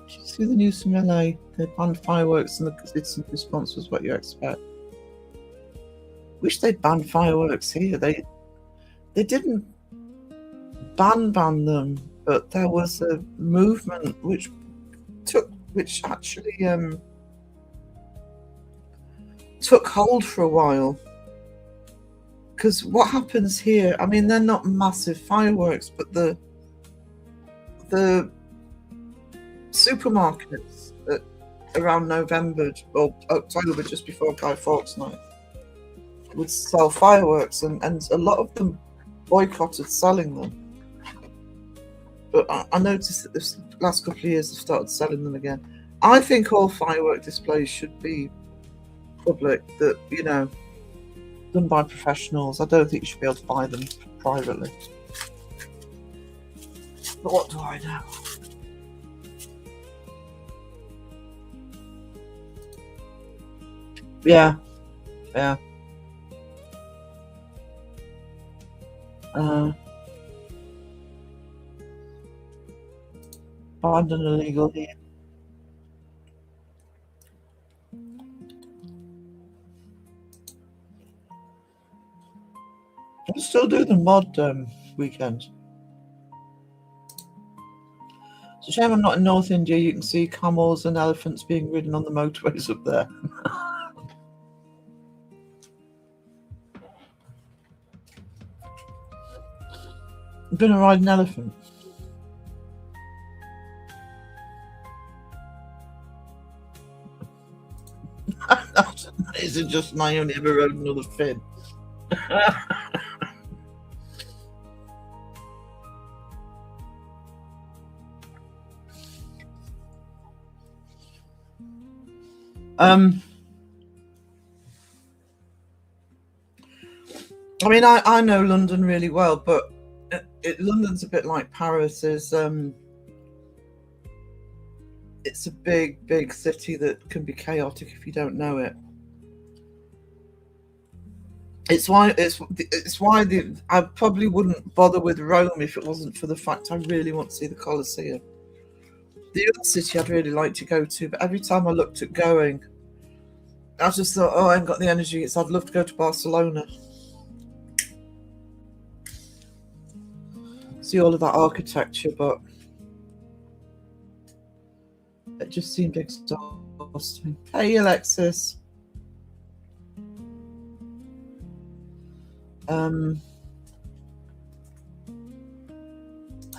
B: Did you see the news from LA? They banned fireworks, and the citizen response was what you expect. Wish they'd banned fireworks here. They didn't ban them, but there was a movement which actually took hold for a while. Because what happens here, I mean, they're not massive fireworks, but the supermarkets around November or October, just before Guy Fawkes Night, would sell fireworks, and a lot of them boycotted selling them. But I noticed that this last couple of years they've started selling them again. I think all firework displays should be public, that, you know, done by professionals. I don't think you should be able to buy them privately. But what do I know? Yeah. Banned and illegal here. I still do the mod weekends. It's a shame I'm not in North India. You can see camels and elephants being ridden on the motorways up there. I'm going to ride an elephant. That isn't just my only ever rode another fin. I mean, I know London really well, but London's a bit like Paris. It's a big city that can be chaotic if you don't know it. It's why I probably wouldn't bother with Rome if it wasn't for the fact I really want to see the Colosseum. The other city I'd really like to go to, but every time I looked at going, I just thought, oh, I haven't got the energy. I'd love to go to Barcelona. See all of that architecture, but it just seemed exhausting. Hey, Alexis. I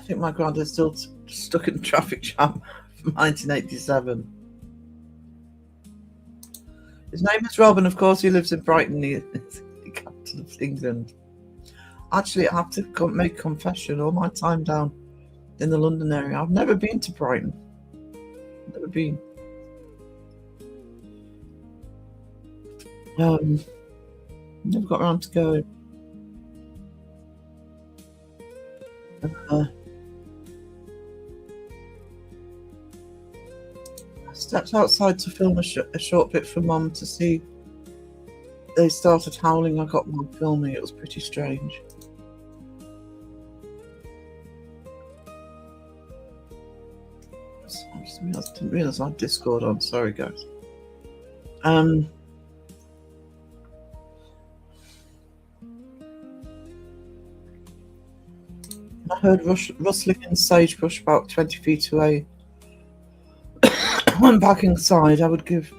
B: think my granddad's still stuck in traffic jam from 1987. His name is Rob, and of course he lives in Brighton, the capital of England. Actually, I have to make confession. All my time down in the London area, I've never been to Brighton. Never been. Never got around to going. I stepped outside to film a short bit for Mum to see. They started howling. I got one filming. It was pretty strange. I didn't realise I had Discord on. Sorry, guys. I heard rustling in sagebrush about 20 feet away. Went back inside. I would give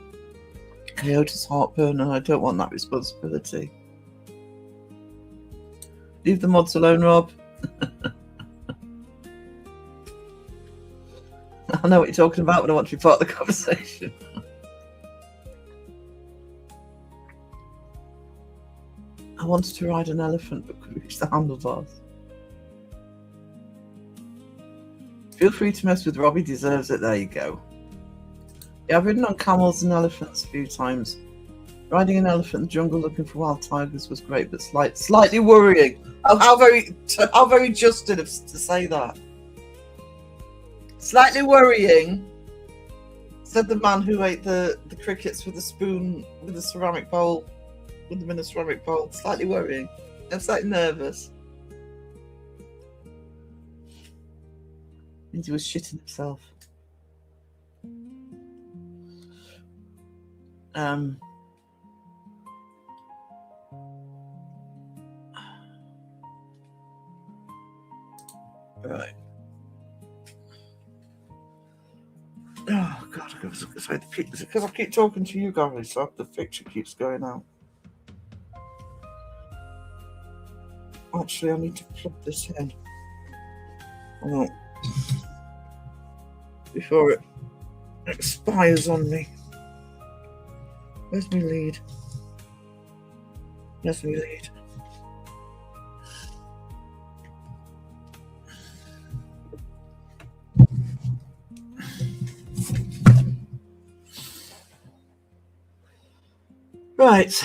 B: coyotes heartburn, and I don't want that responsibility. Leave the mods alone, Rob. I know what you're talking about, but I want to be part of the conversation. I wanted to ride an elephant, but couldn't reach the handlebars. Feel free to mess with Rob, he deserves it. There you go. Yeah, I've ridden on camels and elephants a few times. Riding an elephant in the jungle looking for wild tigers was great, but slightly worrying. How very Justin to say that. Slightly worrying, said the man who ate the crickets with a spoon, with a ceramic bowl, with them in a ceramic bowl. Slightly worrying. I'm slightly nervous. Means he was shitting himself. Right. Oh God, I was going to say the picture because I keep talking to you guys, so the picture keeps going out. Actually, I need to plug this in. Oh. Before it expires on me. Where's my lead? There's my lead. Right.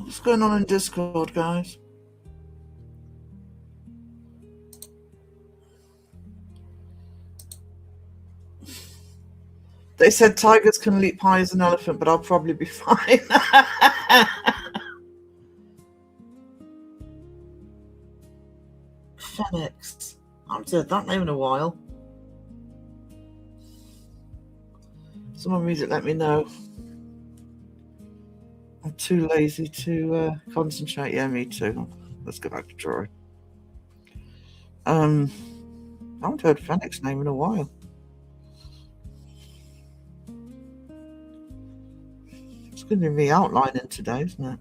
B: What's going on in Discord, guys? They said tigers can leap high as an elephant, but I'll probably be fine. Phoenix. I haven't heard that name in a while. Someone read it, let me know. I'm too lazy to concentrate. Yeah, me too. Let's go back to drawing. I haven't heard Phoenix's name in a while. It's going to be outlining today, isn't it?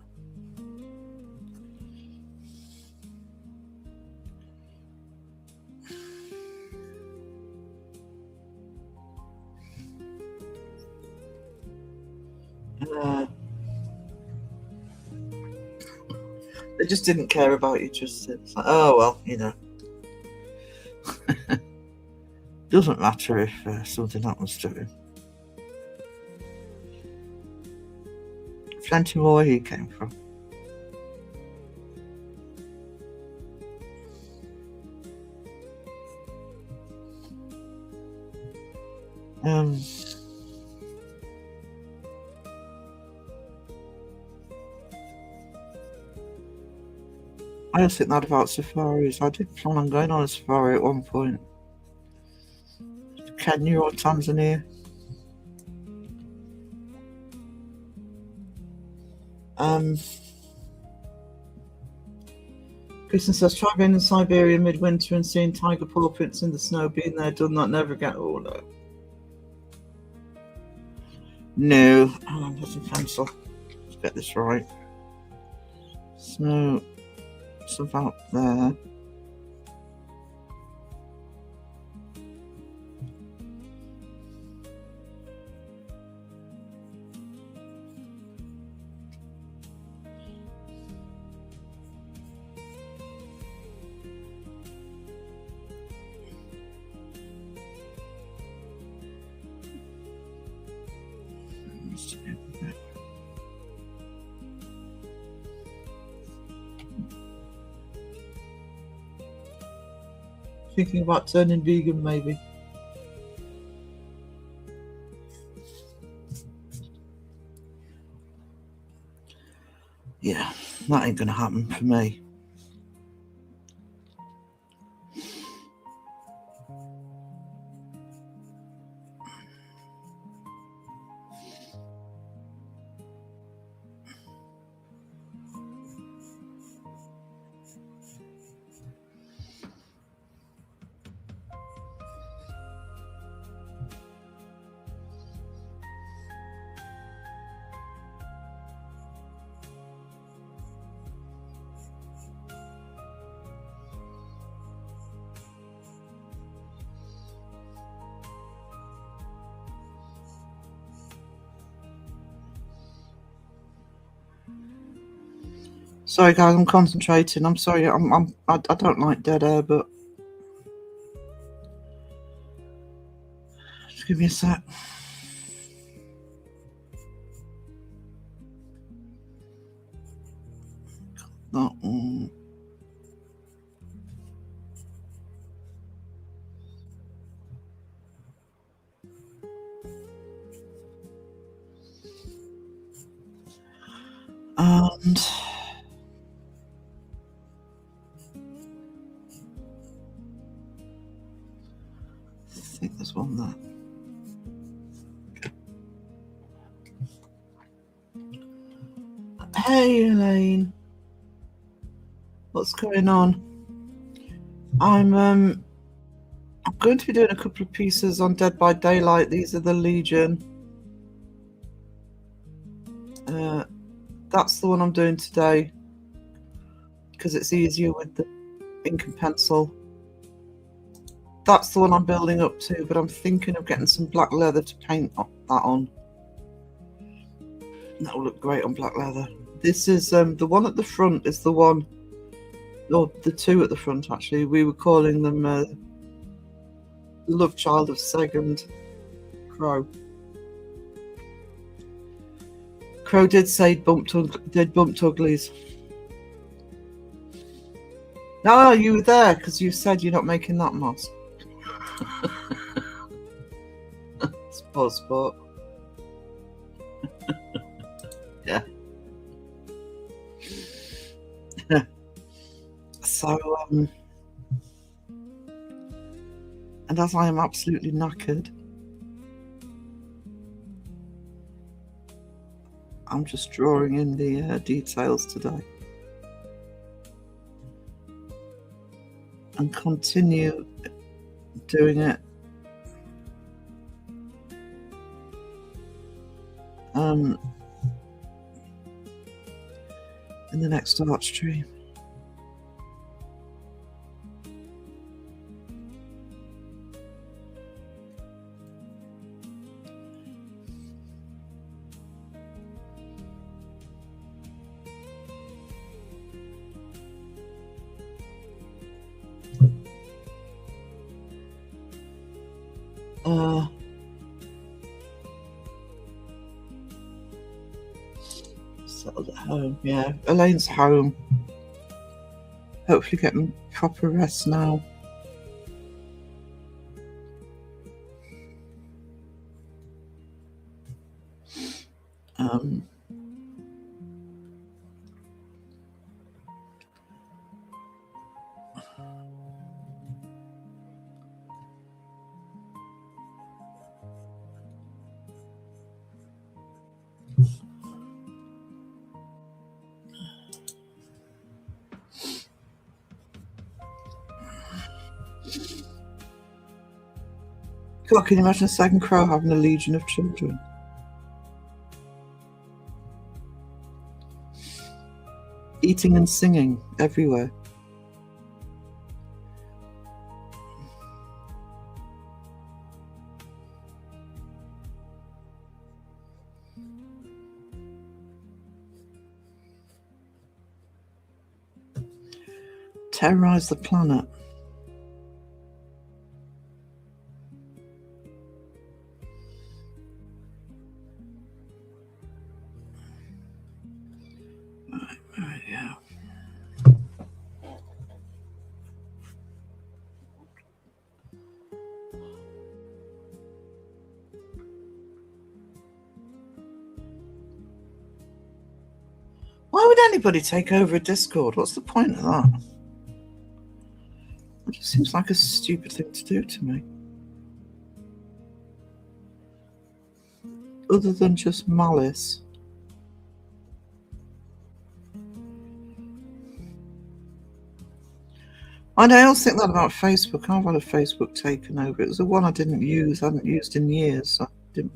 B: They just didn't care about you, just it's like, oh well, you know. Doesn't matter if something happens to him. Plenty more where he came from. I just think that about safaris. I did plan on going on a safari at one point. Kenya or Tanzania. Kristen says, try being in Siberia midwinter and seeing tiger paw prints in the snow. Being there, done that, never again. Oh no. No. There's a pencil. Let's get this right. So, it's about there. Thinking about turning vegan, maybe. Yeah, that ain't gonna happen for me. Sorry, guys, I'm concentrating. I'm sorry. I don't like dead air, but just give me a sec. That one. And I think there's one there. Hey, Elaine. What's going on? I'm going to be doing a couple of pieces on Dead by Daylight. These are the Legion. That's the one I'm doing today because it's easier with the ink and pencil. That's the one I'm building up to, but I'm thinking of getting some black leather to paint that on. That'll look great on black leather. This is the one at the front is the one, or the two at the front actually. We were calling them Love Child of Seg and Crow. Crow did say bumped uglies. No, you were there because you said you're not making that moss. Sport. Yeah. So, and as I am absolutely knackered, I'm just drawing in the details today. And continue doing it in the next Artstream. Settled at home, yeah. Elaine's home. Hopefully getting proper rest now. God, can you imagine a second Crow having a legion of children? Eating and singing everywhere. Terrorize the planet. Right, yeah. Why would anybody take over a Discord? What's the point of that? It just seems like a stupid thing to do to me. Other than just malice. And I also think that about Facebook. I've had a Facebook taken over. It was the one I didn't use. I hadn't used in years. So I didn't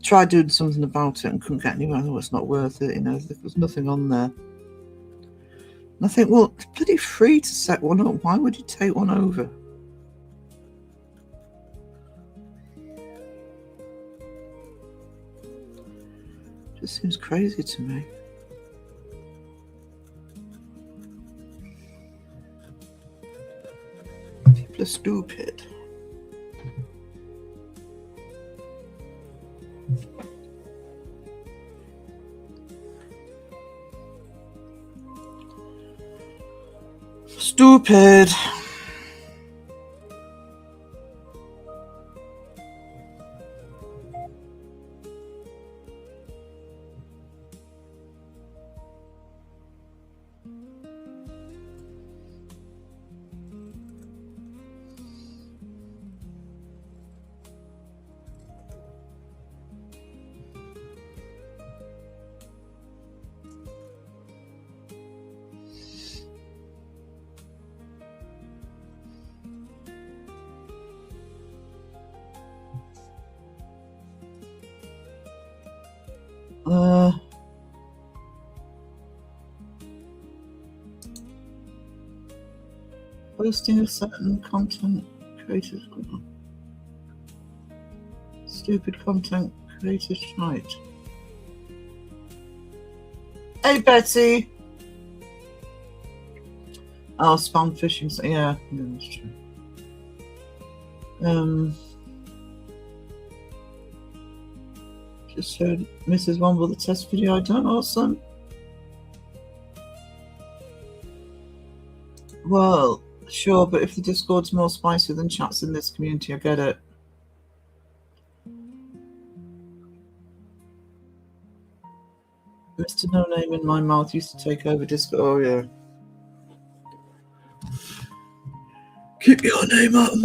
B: try doing something about it and couldn't get anywhere. Oh, it's not worth it. You know, there was nothing on there. And I think, well, it's bloody free to set one up. Why would you take one over? Just seems crazy to me. People are stupid. Stupid. Posting a certain content creators. Stupid content creators right. Hey Betty. Oh, spam phishing. Yeah, that's true. Just showed Mrs. Womble the test video. I don't know, son. Well, sure, but if the Discord's more spicy than chats in this community, I get it. Mr. No Name in my mouth used to take over Discord. Oh, yeah. Keep your name out of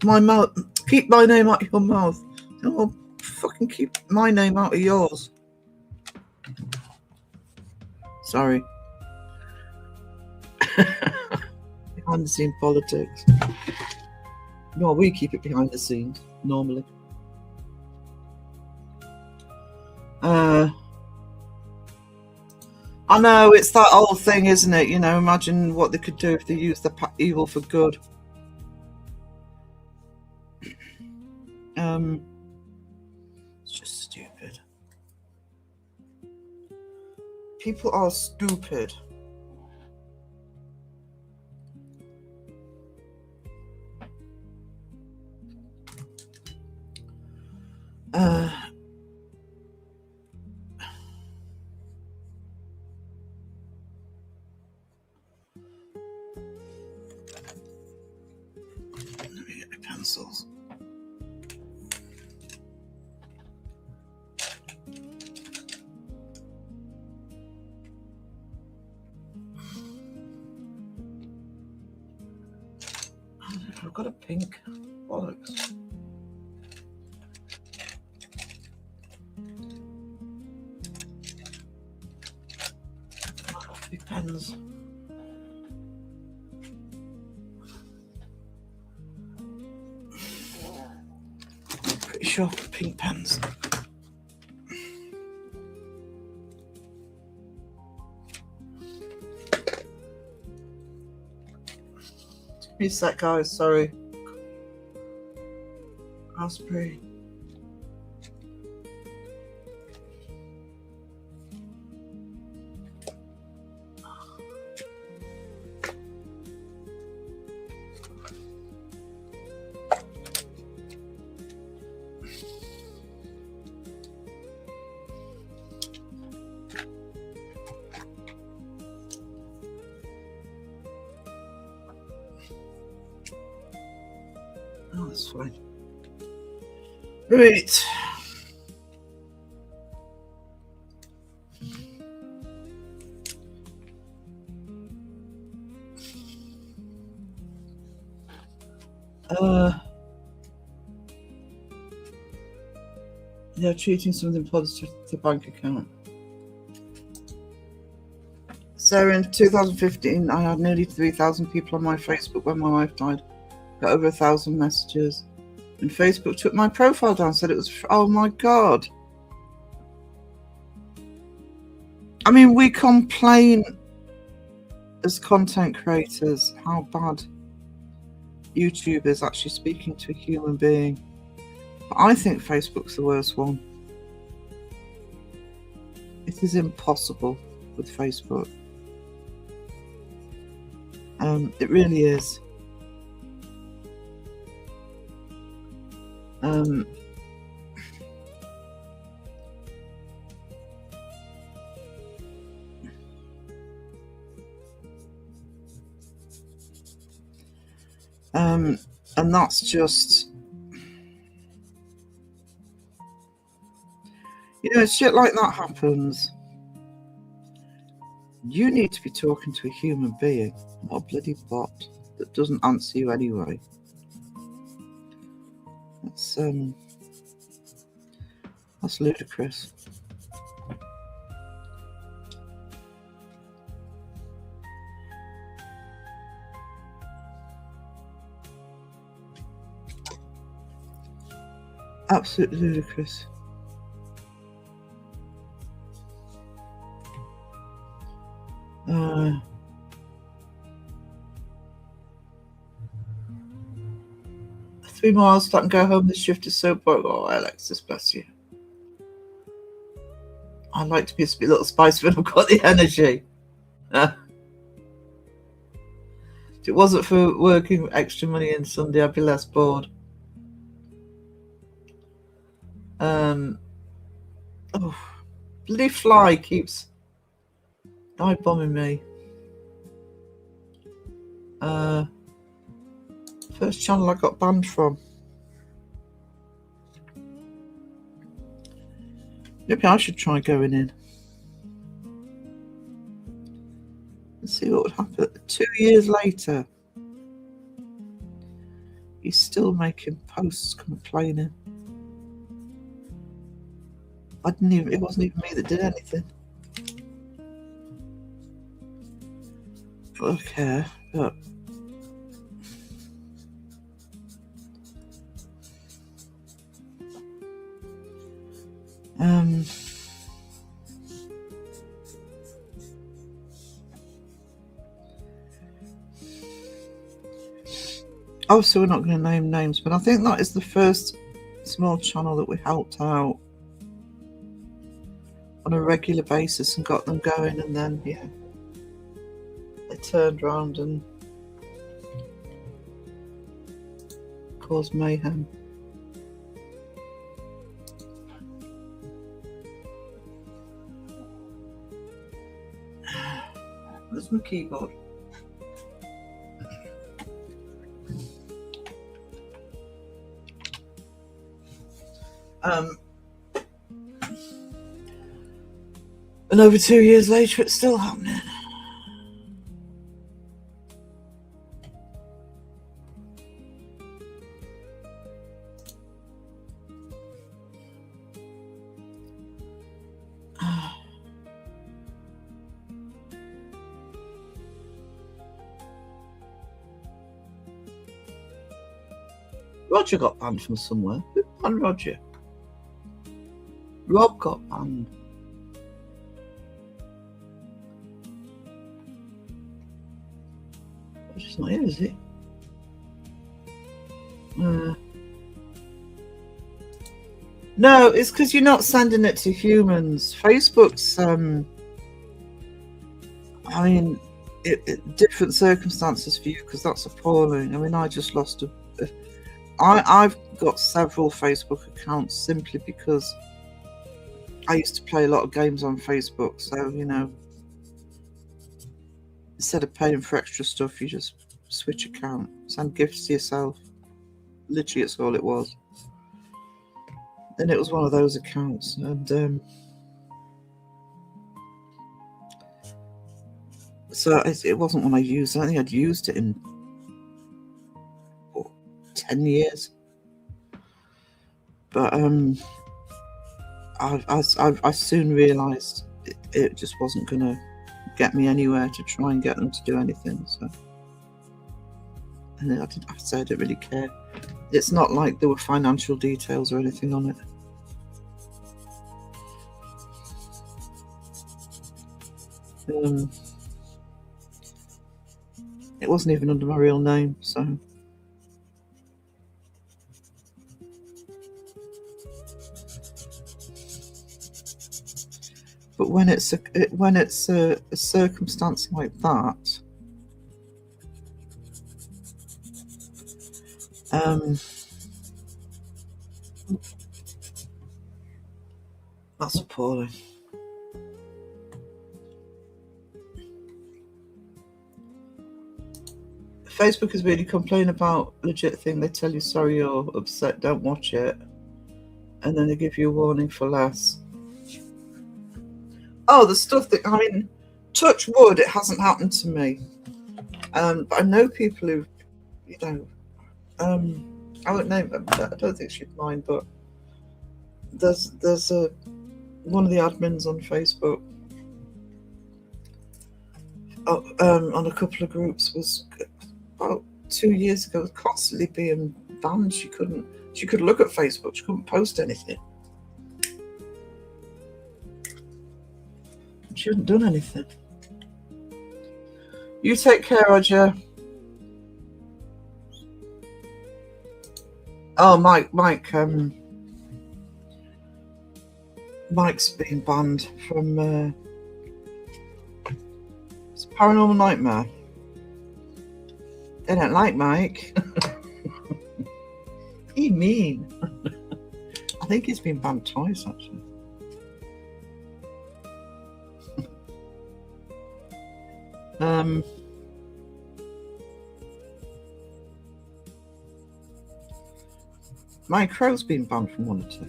B: my mouth. Keep my name out of your mouth. Oh, fucking keep my name out of yours. Sorry. Behind the scene politics. No, we keep it behind the scenes normally. I know, it's that old thing, isn't it? You know, imagine what they could do if they used the evil for good. It's just stupid. People are stupid. Let me get the pencils. I've got a pink. Bollocks. Big pens. Pretty sure pink pens. Give me a sec, guys. Sorry. Raspberry. Oh, that's fine. Right. Yeah, treating something positive to the bank account. So in 2015, I had nearly 3,000 people on my Facebook when my wife died. Got over 1,000 messages. And Facebook took my profile down, said it was, oh my God. I mean, we complain as content creators how bad YouTube is actually speaking to a human being. But I think Facebook's the worst one. It is impossible with Facebook. It really is. And that's just, you know, shit like that happens. You need to be talking to a human being, not a bloody bot that doesn't answer you anyway. That's ludicrous. Absolutely ludicrous. 3 more hours so I can go home. This shift is so boring. Oh, Alexis, bless you. I like to be a little spicy when I've got the energy. If it wasn't for working extra money in Sunday, I'd be less bored. Oh, bloody fly keeps dive bombing me. First channel I got banned from. Maybe I should try going in. Let's see what would happen. 2 years later, he's still making posts complaining. It wasn't even me that did anything. Okay, but oh, so we're not going to name names, but I think that is the first small channel that we helped out on a regular basis and got them going, and then yeah, they turned around and caused mayhem. There's my keyboard. And over 2 years later, it's still happening. Roger got banned from somewhere. Who banned Roger? Rob got banned. Roger's not here, is he? No, it's because you're not sending it to humans. Facebook's, I mean, different circumstances for you, because that's appalling. I mean, I just lost I've got several Facebook accounts simply because I used to play a lot of games on Facebook. So, you know, instead of paying for extra stuff, you just switch account, send gifts to yourself. Literally, that's all it was. And it was one of those accounts, and so it wasn't one I used. I don't think I'd used it in 10 years. But I soon realised it just wasn't going to get me anywhere to try and get them to do anything. So, and I didn't really care. It's not like there were financial details or anything on it. It wasn't even under my real name, so. But when it's a circumstance like that, that's appalling. Facebook is really complaining about legit thing. They tell you sorry you're upset, don't watch it, and then they give you a warning for less. Oh, the stuff that, I mean, touch wood, it hasn't happened to me. But I know people who, you know, I won't name them. I don't think she'd mind, but there's one of the admins on Facebook on a couple of groups was about 2 years ago constantly being banned. She could look at Facebook, she couldn't post anything. She hadn't done anything. You take care, Roger. Oh, Mike's been banned from it's Paranormal Nightmare. They don't like Mike. He mean. I think he's been banned twice actually. Mike Crow's been banned from 1 or 2.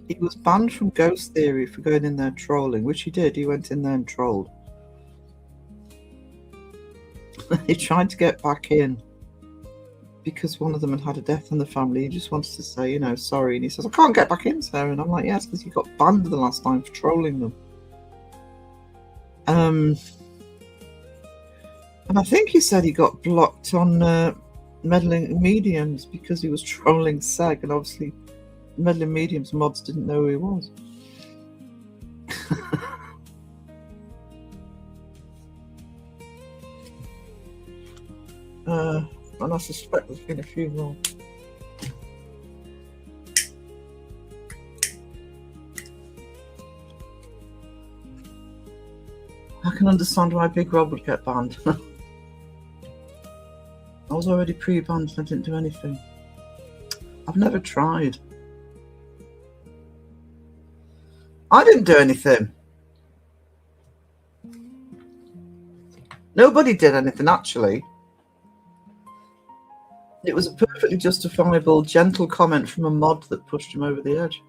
B: He was banned from Ghost Theory for going in there trolling, which he did. He went in there and trolled. He tried to get back in because one of them had had a death in the family. He just wanted to say, you know, sorry. And he says, I can't get back in, sir. And I'm like, yes, because you got banned the last time for trolling them. And I think he said he got blocked on Meddling Mediums because he was trolling Seg, and obviously Meddling Mediums mods didn't know who he was. And I suspect there's been a few more. I can understand why Big Rob would get banned. I was already pre-banned and I didn't do anything. I've never tried. I didn't do anything. Nobody did anything, actually. It was a perfectly justifiable, gentle comment from a mod that pushed him over the edge.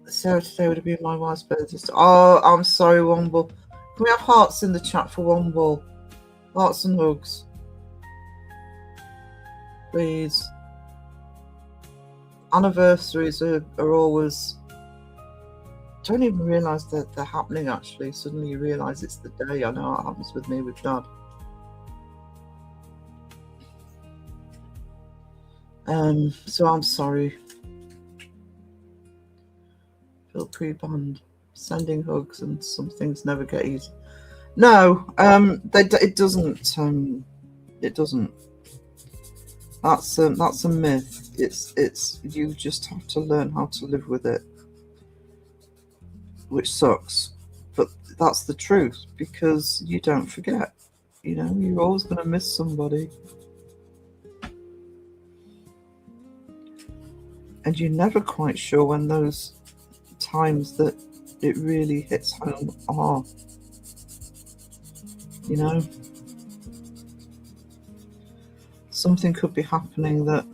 B: Sarah, today would have been my wife's birthday. Oh, I'm sorry, Womble. Can we have hearts in the chat for Womble? Hearts and hugs. Please. Anniversaries are always... Don't even realise that they're happening, actually. Suddenly you realise it's the day. I know it happens with me with Dad. So I'm sorry. Feel pre-banned. Sending hugs and some things never get easy. No, it doesn't. It doesn't. That's a myth. It's you just have to learn how to live with it, which sucks, but that's the truth because you don't forget. You know, you're always going to miss somebody, and you're never quite sure when those times that it really hits home are. You know, something could be happening that,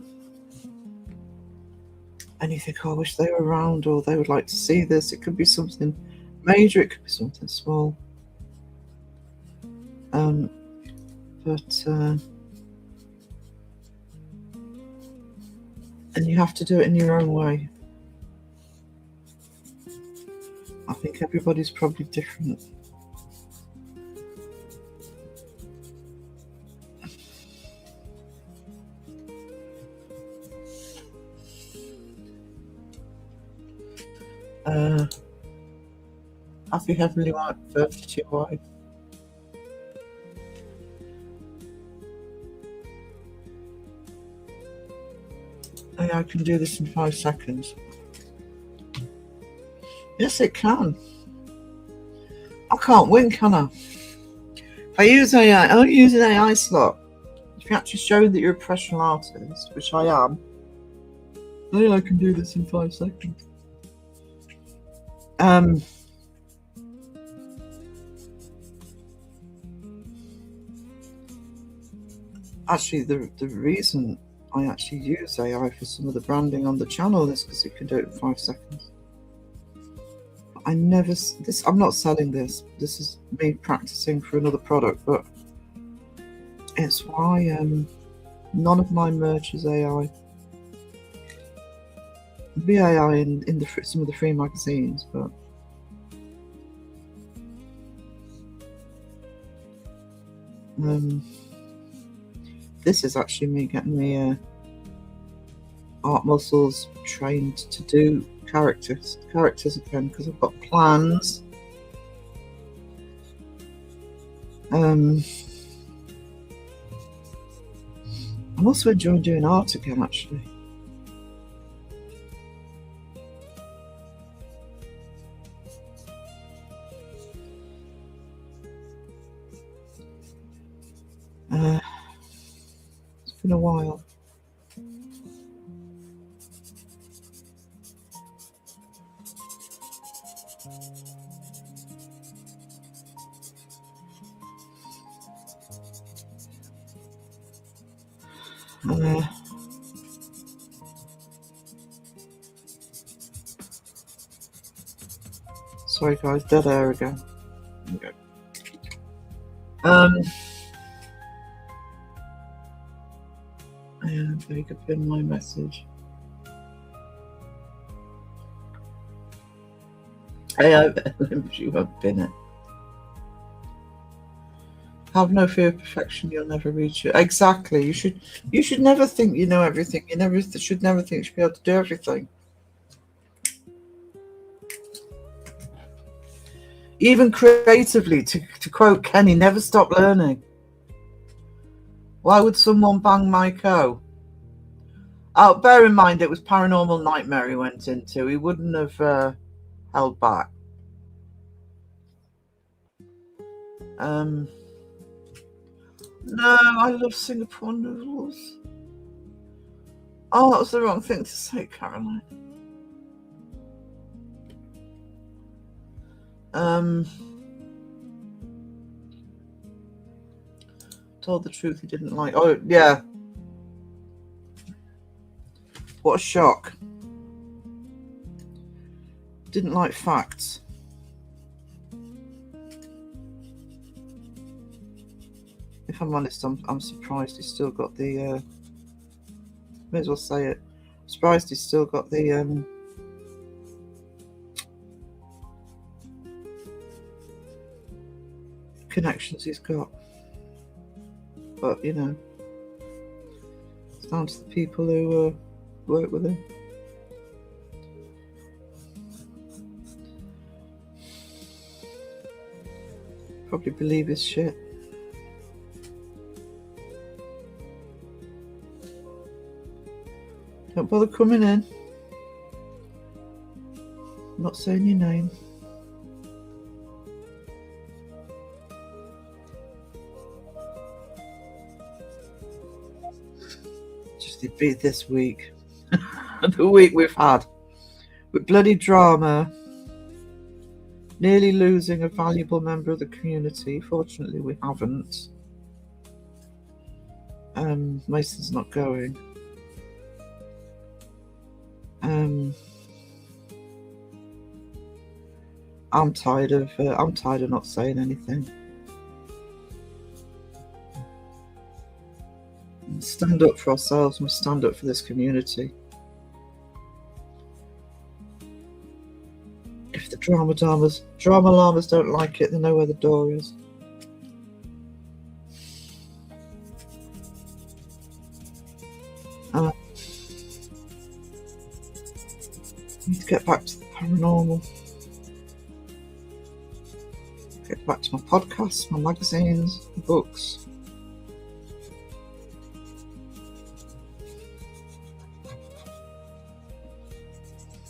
B: and you think, oh, I wish they were around, or they would like to see this. It could be something major, it could be something small. And you have to do it in your own way. I think everybody's probably different. Happy Heavenly White birthday to your wife. Hey, I can do this in 5 seconds. Yes, it can. I can't win, can I? If I use AI, I don't use an AI slot. If you actually show that you're a professional artist, which I am, then I can do this in 5 seconds. Actually, the reason I actually use AI for some of the branding on the channel is because it can do it in 5 seconds. I never, I'm not selling this. This is me practicing for another product, but it's why none of my merch is AI. It'd be AI in some of the free magazines, but this is actually me getting me art muscles trained to do characters again, because I've got plans I'm also enjoying doing art again, actually. It's been a while. Sorry guys, dead air again. Okay. And they could pin my message. Hey, you won't pin it. Have no fear of perfection, you'll never reach it. Exactly. You should never think you know everything. You should never think you should be able to do everything. Even creatively, to quote Kenny, never stop learning. Why would someone bang my co? Oh, bear in mind it was Paranormal Nightmare he went into. He wouldn't have held back. No, I love Singapore noodles. Oh, that was the wrong thing to say, Caroline. Told the truth he didn't like. Oh, yeah. What a shock. Didn't like facts. If I'm honest, I'm surprised he's still got the may as well say it. I'm surprised he's still got the connections he's got. But you know, it's down to the people who work with him. Probably believe his shit. Don't bother coming in. I'm not saying your name. Just be this week. The week we've had. With bloody drama. Nearly losing a valuable member of the community. Fortunately, we haven't. Mason's not going. I'm tired of not saying anything. We stand up for ourselves and we stand up for this community. If the drama llamas don't like it, they know where the door is. Need to get back to the paranormal. Get back to my podcasts, my magazines, my books.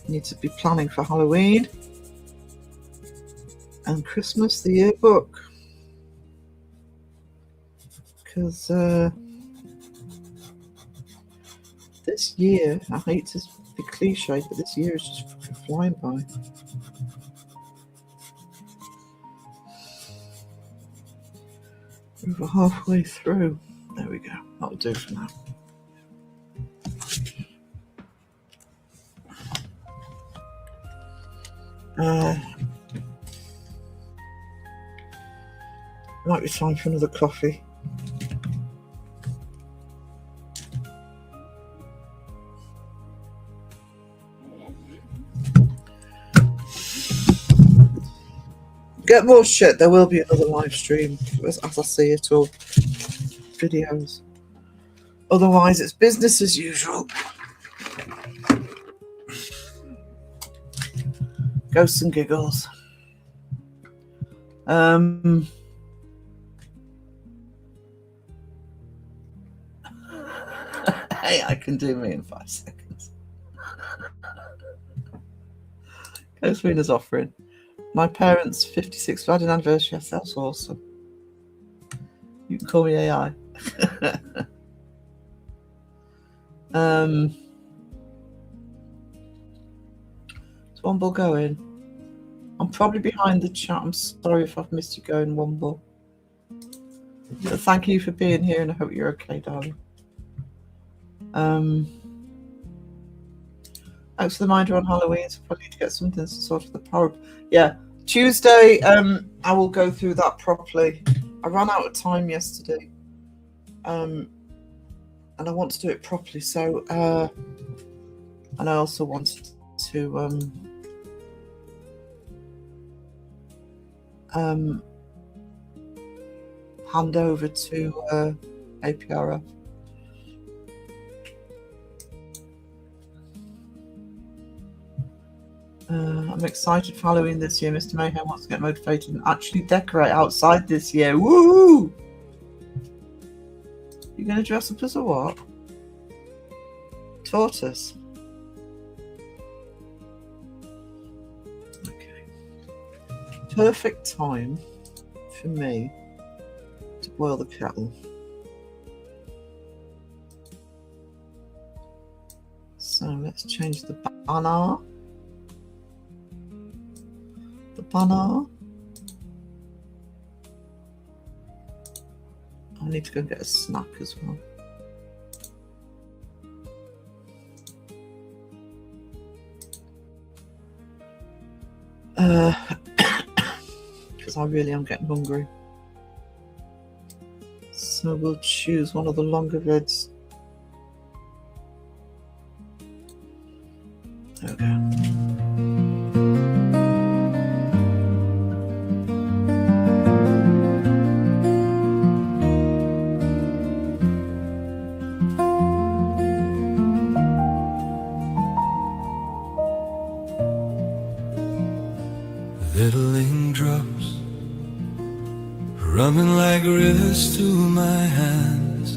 B: Need to be planning for Halloween and Christmas, the yearbook. Because this year, I hate to be cliche, but this year is just fucking flying by. We're over halfway through. There we go. That'll do for now. Might be time for another coffee. Get more shit. There will be another live stream as I see it, or videos. Otherwise, it's business as usual. Ghosts and giggles. Hey, I can do me in 5 seconds. Serina's offering. My parents' 56th wedding anniversary. Yes, that's awesome. You can call me AI. Is Womble going? I'm probably behind the chat. I'm sorry if I've missed you going, Womble. But thank you for being here, and I hope you're okay, darling. Thanks for the reminder on Halloween. So probably need to get something sort of the power. Yeah, Tuesday. I will go through that properly. I ran out of time yesterday, and I want to do it properly. So, and I also wanted to hand over to APRF. I'm excited for Halloween this year. Mr. Mayhem wants to get motivated and actually decorate outside this year. Woo! You going to dress up as a what? Tortoise. Okay. Perfect time for me to boil the kettle. So let's change the banner. Banner. I need to go and get a snack as well. Because I really am getting hungry. So we'll choose one of the longer vids. There we go.
A: Littling drops running like rivers through my hands,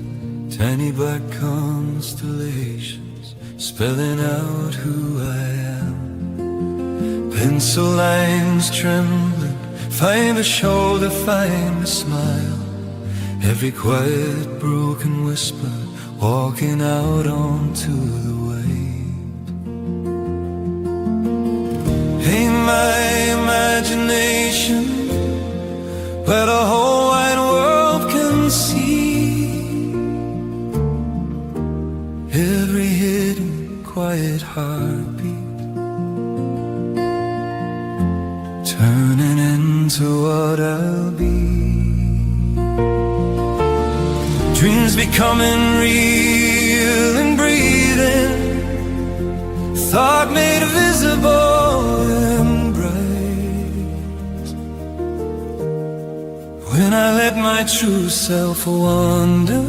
A: tiny black constellations spelling out who I am. Pencil lines trembling, find a shoulder, find a smile. Every quiet broken whisper walking out onto the wave. Paint my imagination where the whole wide world can see every hidden quiet heartbeat turning into what I'll be. Dreams becoming real and breathing, thought made visible and bright. When I let my true self wander,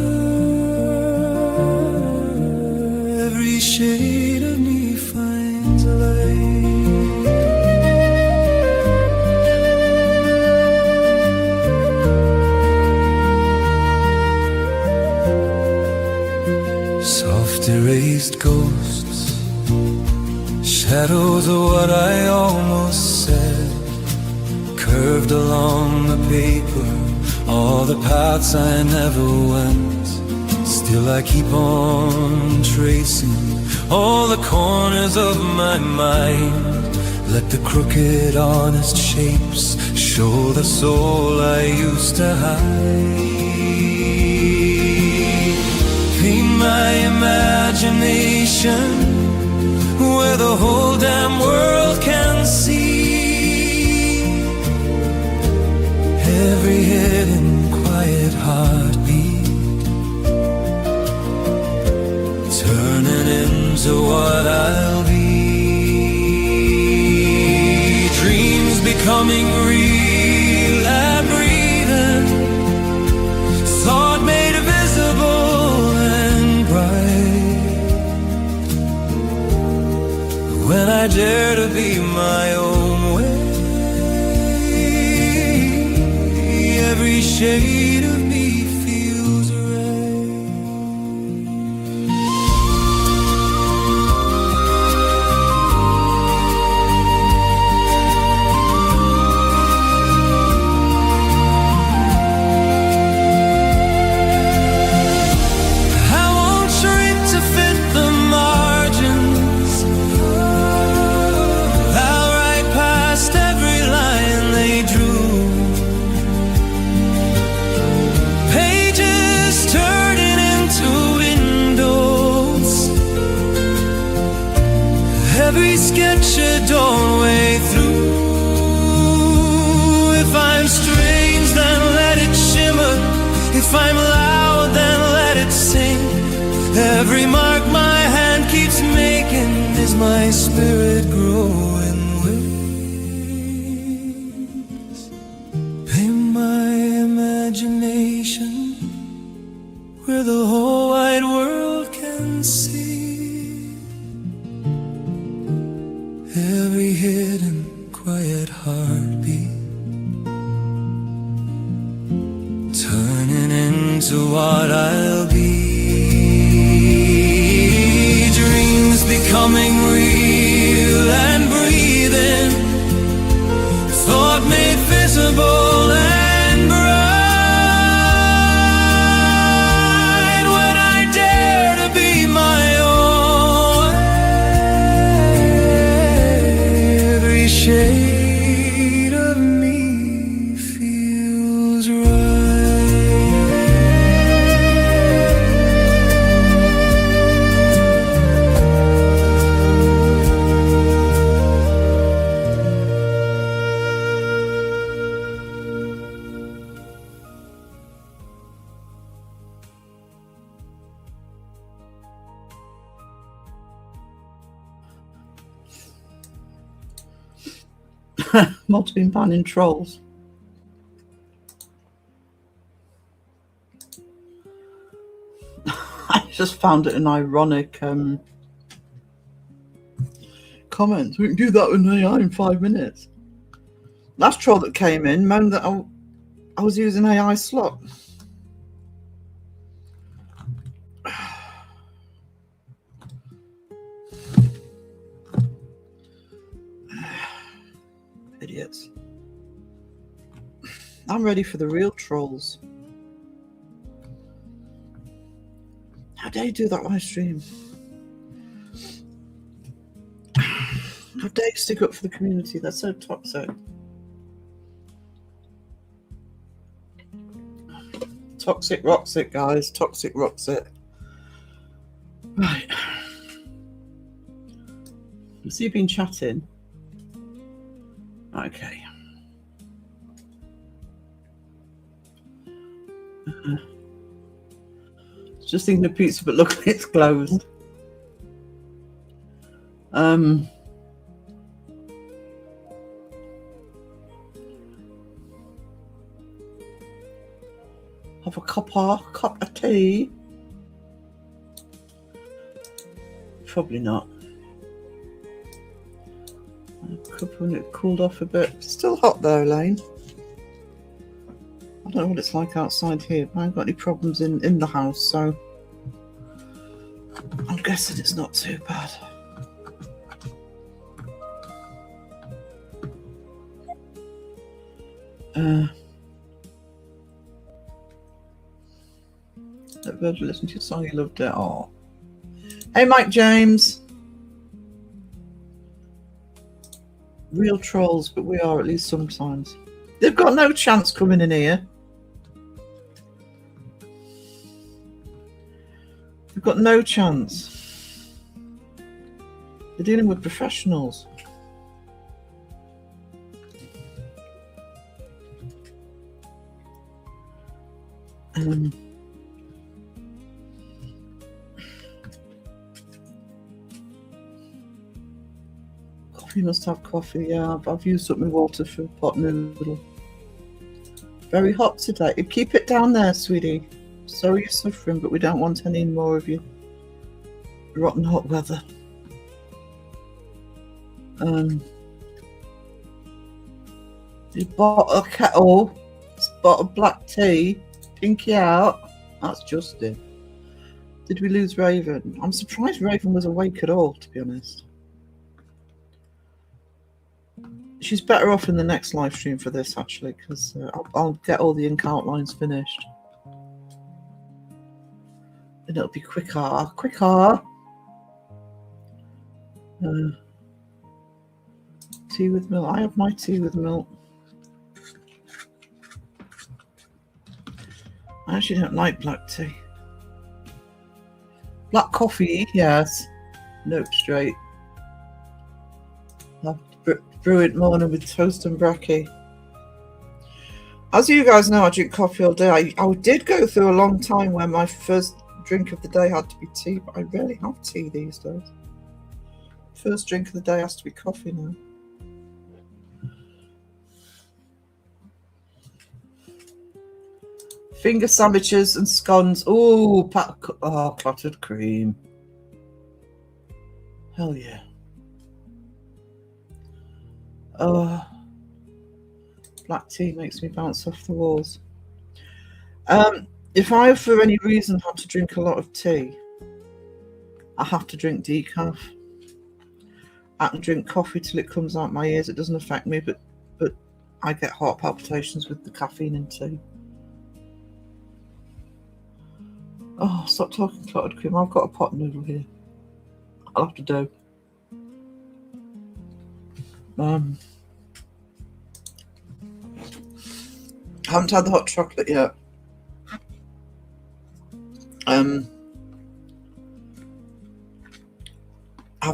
A: every shade of me finds light. Soft erased ghosts, shadows of what I almost said, curved along the paper, all the paths I never went. Still I keep on tracing all the corners of my mind. Let the crooked honest shapes show the soul I used to hide. Paint my imagination where the whole damn world can see every hidden quiet heartbeat turning into what I'll be. Dreams becoming real and breathing, thought made visible and bright. When I dare to be my own way, every shade of me feels right. every sketch a doorway through. If I'm strange, then let it shimmer. If I'm loud, then let it sing. Every mark my hand keeps making is my spirit growing wings. Paint my imagination where the whole wide world can see. Every hidden quiet heartbeat turning into what I'll be. Dreams becoming real and breathing. Thought made visible and bright. When I dare to be my own. Every shade of me feels right.
B: Mod's been banning trolls. I just found it an ironic comment. We can do that with AI in 5 minutes. Last troll that came in moaned that I was using AI slot. Idiots. I'm ready for the real trolls. How dare you do that live stream? How dare you stick up for the community? That's so toxic. Toxic rocks it, guys. Toxic rocks it. Right. So you've been chatting. Okay. Just thinking of pizza, but look, it's closed. Have a cup of tea. Probably not. A cup when it cooled off a bit. Still hot though, Elaine. I don't know what it's like outside here, but I haven't got any problems in the house, so I'm guessing it's not too bad. Never listened to your song, you loved it. Oh. Hey, Mike James. Real trolls, but we are at least sometimes. They've got no chance coming in here. They've got no chance. They're dealing with professionals. Coffee, must have coffee. Yeah, I've used up my water for pot noodle. Very hot today. Keep it down there, sweetie. Sorry you're suffering, but we don't want any more of you. Rotten hot weather. You bought a kettle. Bought a black tea. Pinky out. That's Justin. Did we lose Raven? I'm surprised Raven was awake at all, to be honest. She's better off in the next live stream for this, actually, because I'll get all the ink outlines finished. And it'll be quicker. Tea with milk. I have my tea with milk. I actually don't like black tea. Black coffee, yes. Nope, straight. I'll brew it morning with toast and brekkie. As you guys know, I drink coffee all day. I did go through a long time where my first drink of the day had to be tea, but I rarely have tea these days. First drink of the day has to be coffee now. Finger sandwiches and scones. Oh, clotted cream. Hell yeah. Oh, black tea makes me bounce off the walls. If I, for any reason, had to drink a lot of tea, I have to drink decaf. I can drink coffee till it comes out my ears. It doesn't affect me, but I get heart palpitations with the caffeine in tea. Oh, stop talking clotted cream. I've got a pot noodle here. I'll have to do. I haven't had the hot chocolate yet. I've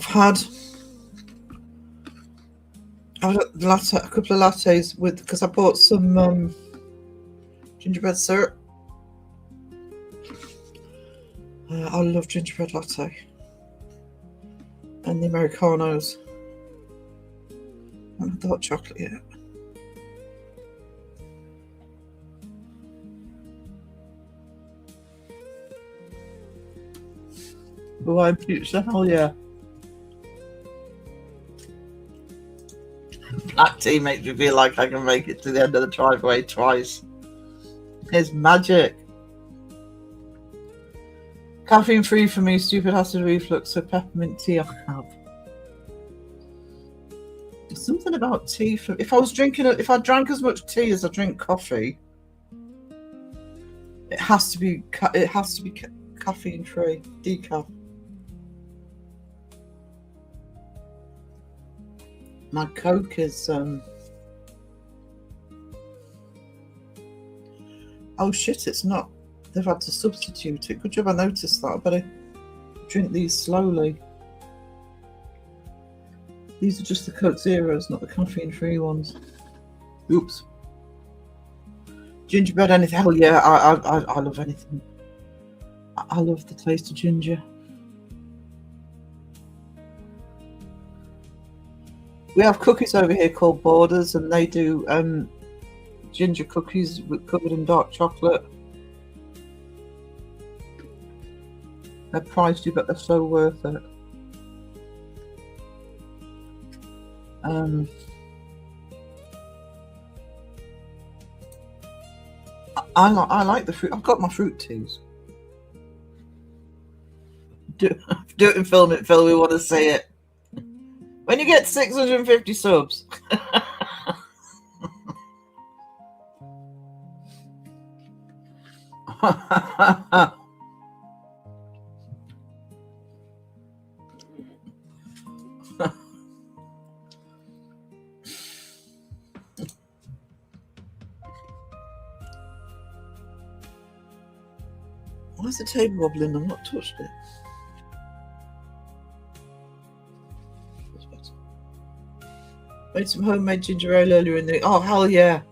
B: had a couple of lattes because I bought some gingerbread syrup. I love gingerbread latte and the Americanos. I haven't had the hot chocolate yet. Hawaiian pizza, hell yeah. Black tea makes me feel like I can make it to the end of the driveway twice. It's magic. Caffeine free for me, stupid acid reflux, so peppermint tea I have. There's something about tea for if I drank as much tea as I drink coffee, it has to be caffeine free, decaf. My Coke is oh shit, it's not. They've had to substitute it. Good job I noticed that. I better drink these slowly. These are just the Coke Zeros, not the caffeine free ones. Oops. Gingerbread, anything. Hell yeah, I love anything. I love the taste of ginger. We have cookies over here called Borders, and they do ginger cookies covered in dark chocolate. They're pricey, but they're so worth it. I like the fruit. I've got my fruit teas. Do it and film it, Phil. We want to see it. When you get 650 subs. Why is the table wobbling? I've not touched it. Made some homemade ginger ale earlier in the... Oh, hell yeah.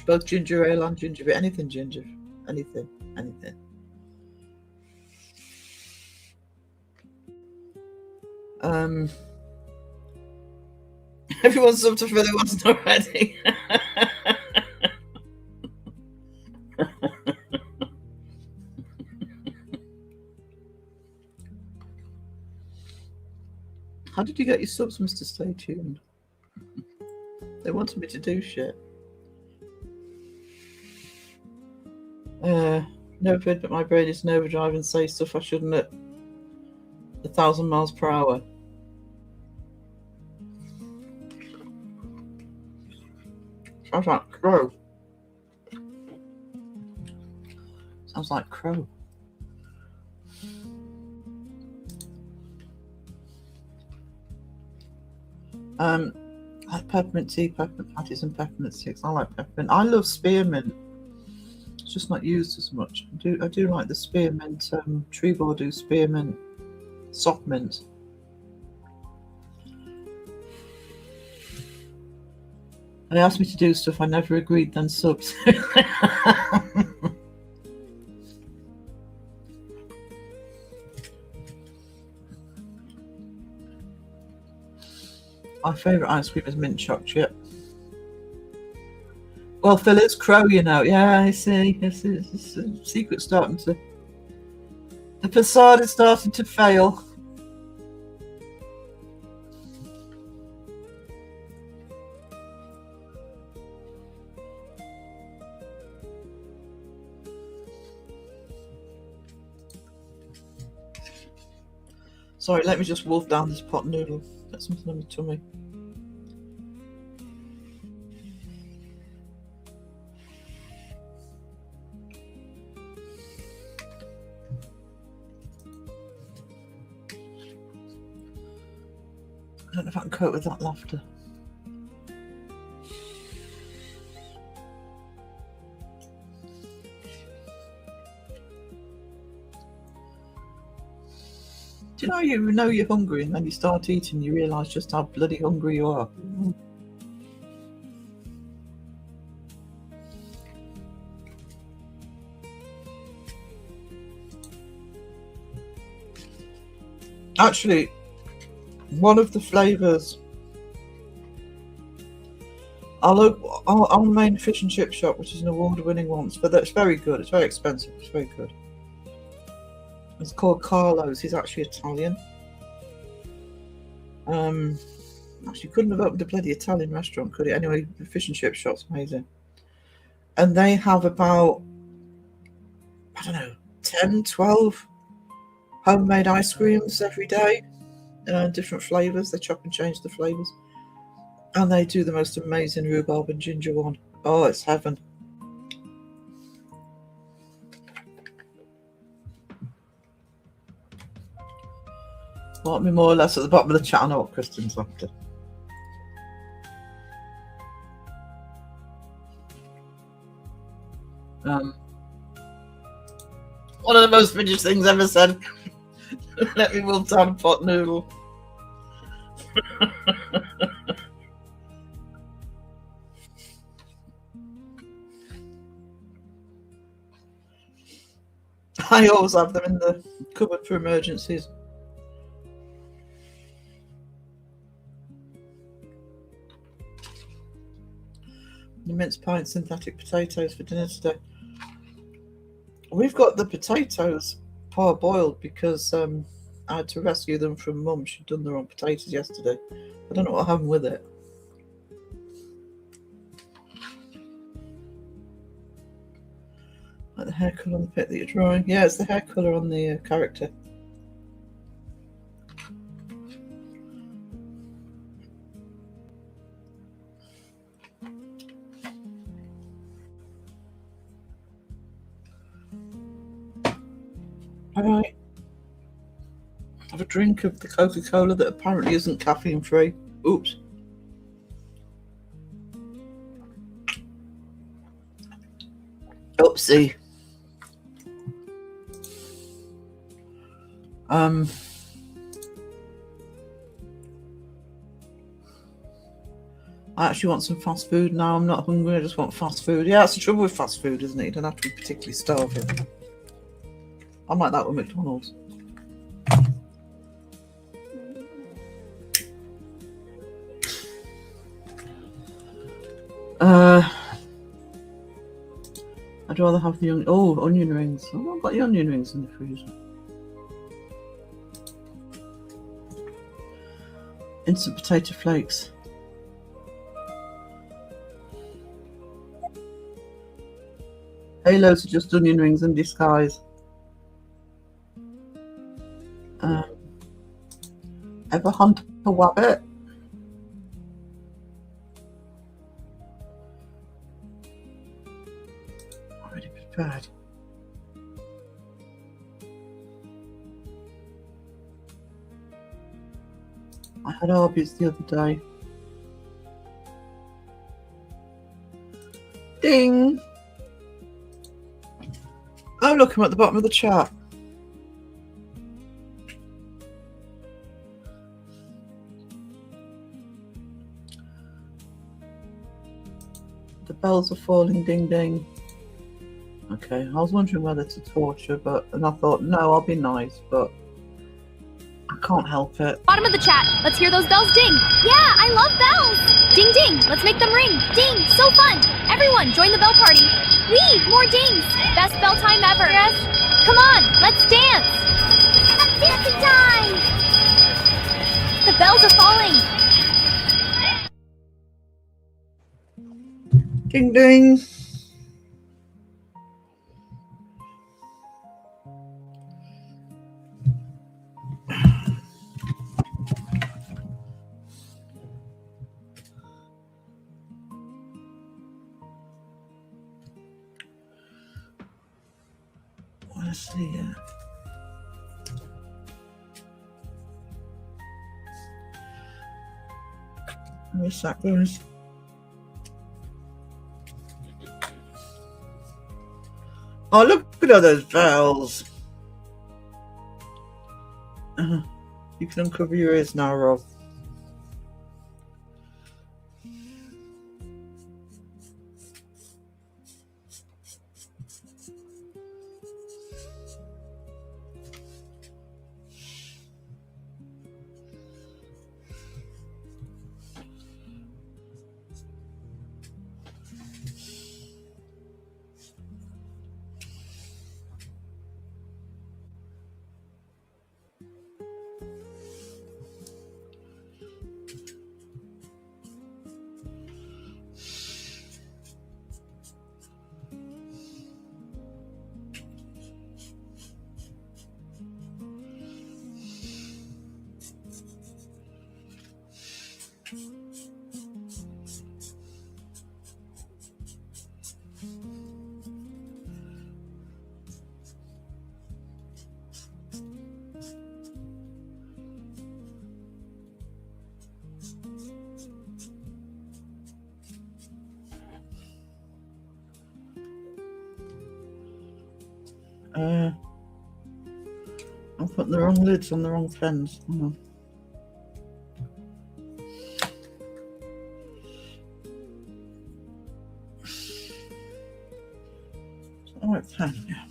B: Both ginger ale and ginger beer. Anything ginger. Anything. Everyone's subbed to Philly wasn't already. How did you get your subs, Mr. Stay Tuned? They wanted me to do shit. No good, but my brain is in overdrive and say stuff I shouldn't at 1,000 miles per hour. Sounds like crow. Sounds like crow. I like peppermint tea, peppermint patties, and peppermint sticks. I like peppermint. I love spearmint. It's just not used as much. I do like the spearmint, Tree Bordeaux spearmint, soft mint. They asked me to do stuff I never agreed, then subs. My favourite ice cream is mint chocolate. Well, Phil, it's crow, you know. Yeah, I see. It's the secret starting to... The facade is starting to fail. Sorry, let me just wolf down this pot noodle. Get something on my tummy. I don't know if I can cope with that laughter. Do you know you're hungry, and then you start eating, you realise just how bloody hungry you are? Actually, one of the flavours, our main fish and chip shop, which is an award-winning one, but it's very good. It's very expensive. It's very good. It's called Carlo's. He's actually Italian. Actually, couldn't have opened a bloody Italian restaurant, could it? Anyway, the fish and chip shop's amazing. And they have about, I don't know, 10, 12 homemade ice creams every day. Different flavours. They chop and change the flavours. And they do the most amazing rhubarb and ginger one. Oh, it's heaven. Want me more or less at the bottom of the chat? I know what Kristen's after. One of the most British things ever said. Let me wolf down a pot noodle. I always have them in the cupboard for emergencies. The mince pie and synthetic potatoes for dinner today. We've got the potatoes parboiled because I had to rescue them from Mum. She'd done the wrong potatoes yesterday. I don't know what happened with it. Like the hair colour on the pic that you're drawing. Yeah, it's the hair colour on the character. Alright. Have a drink of the Coca-Cola that apparently isn't caffeine free. Oops. Oopsie. I actually want some fast food now. I'm not hungry, I just want fast food. Yeah, that's the trouble with fast food, isn't it? You don't have to be particularly starving. I'm like that with McDonald's. I'd rather have the onion rings. I've got the onion rings in the freezer. Instant potato flakes. Halos are just onion rings in disguise. Ever hunt a wabbit? Already prepared. I had Arby's the other day. Ding! Oh, look, I'm at the bottom of the chart. The bells are falling, ding ding. Okay, I was wondering whether to torture, and I thought, no, I'll be nice, but I can't help it.
C: Bottom of the chat. Let's hear those bells ding. Yeah, I love bells. Ding ding. Let's make them ring. Ding. So fun. Everyone, join the bell party. Wee, more dings. Best bell time ever. Yes. Come on, let's dance. Dancing time. The bells are falling.
B: Ding ding. Where's the where's that goes? Oh, look at all those bells. You can uncover your ears now, Rob. I'm putting the wrong lids on the wrong pens. Hang on. Alright, pen, yeah.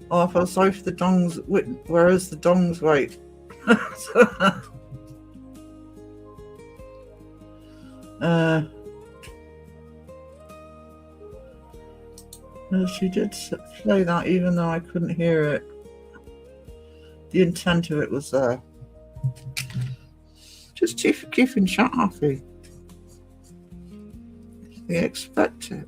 B: Oh, I felt sorry for the dongs. Whereas the dongs wait. She did play that even though I couldn't hear it. The intent of it was just keeping chat happy. They expect it.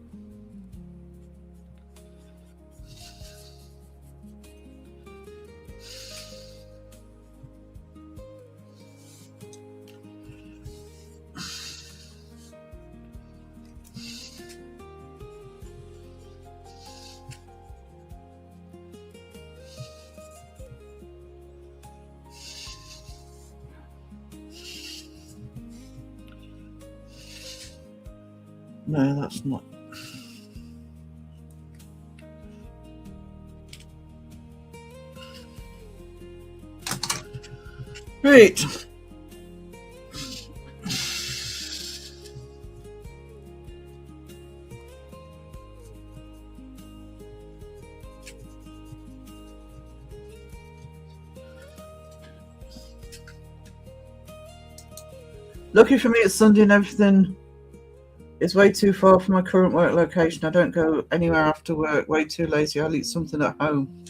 B: No, that's not. Right. Lucky for me, it's Sunday and everything is way too far from my current work location. I don't go anywhere after work. Way too lazy. I'll eat something at home.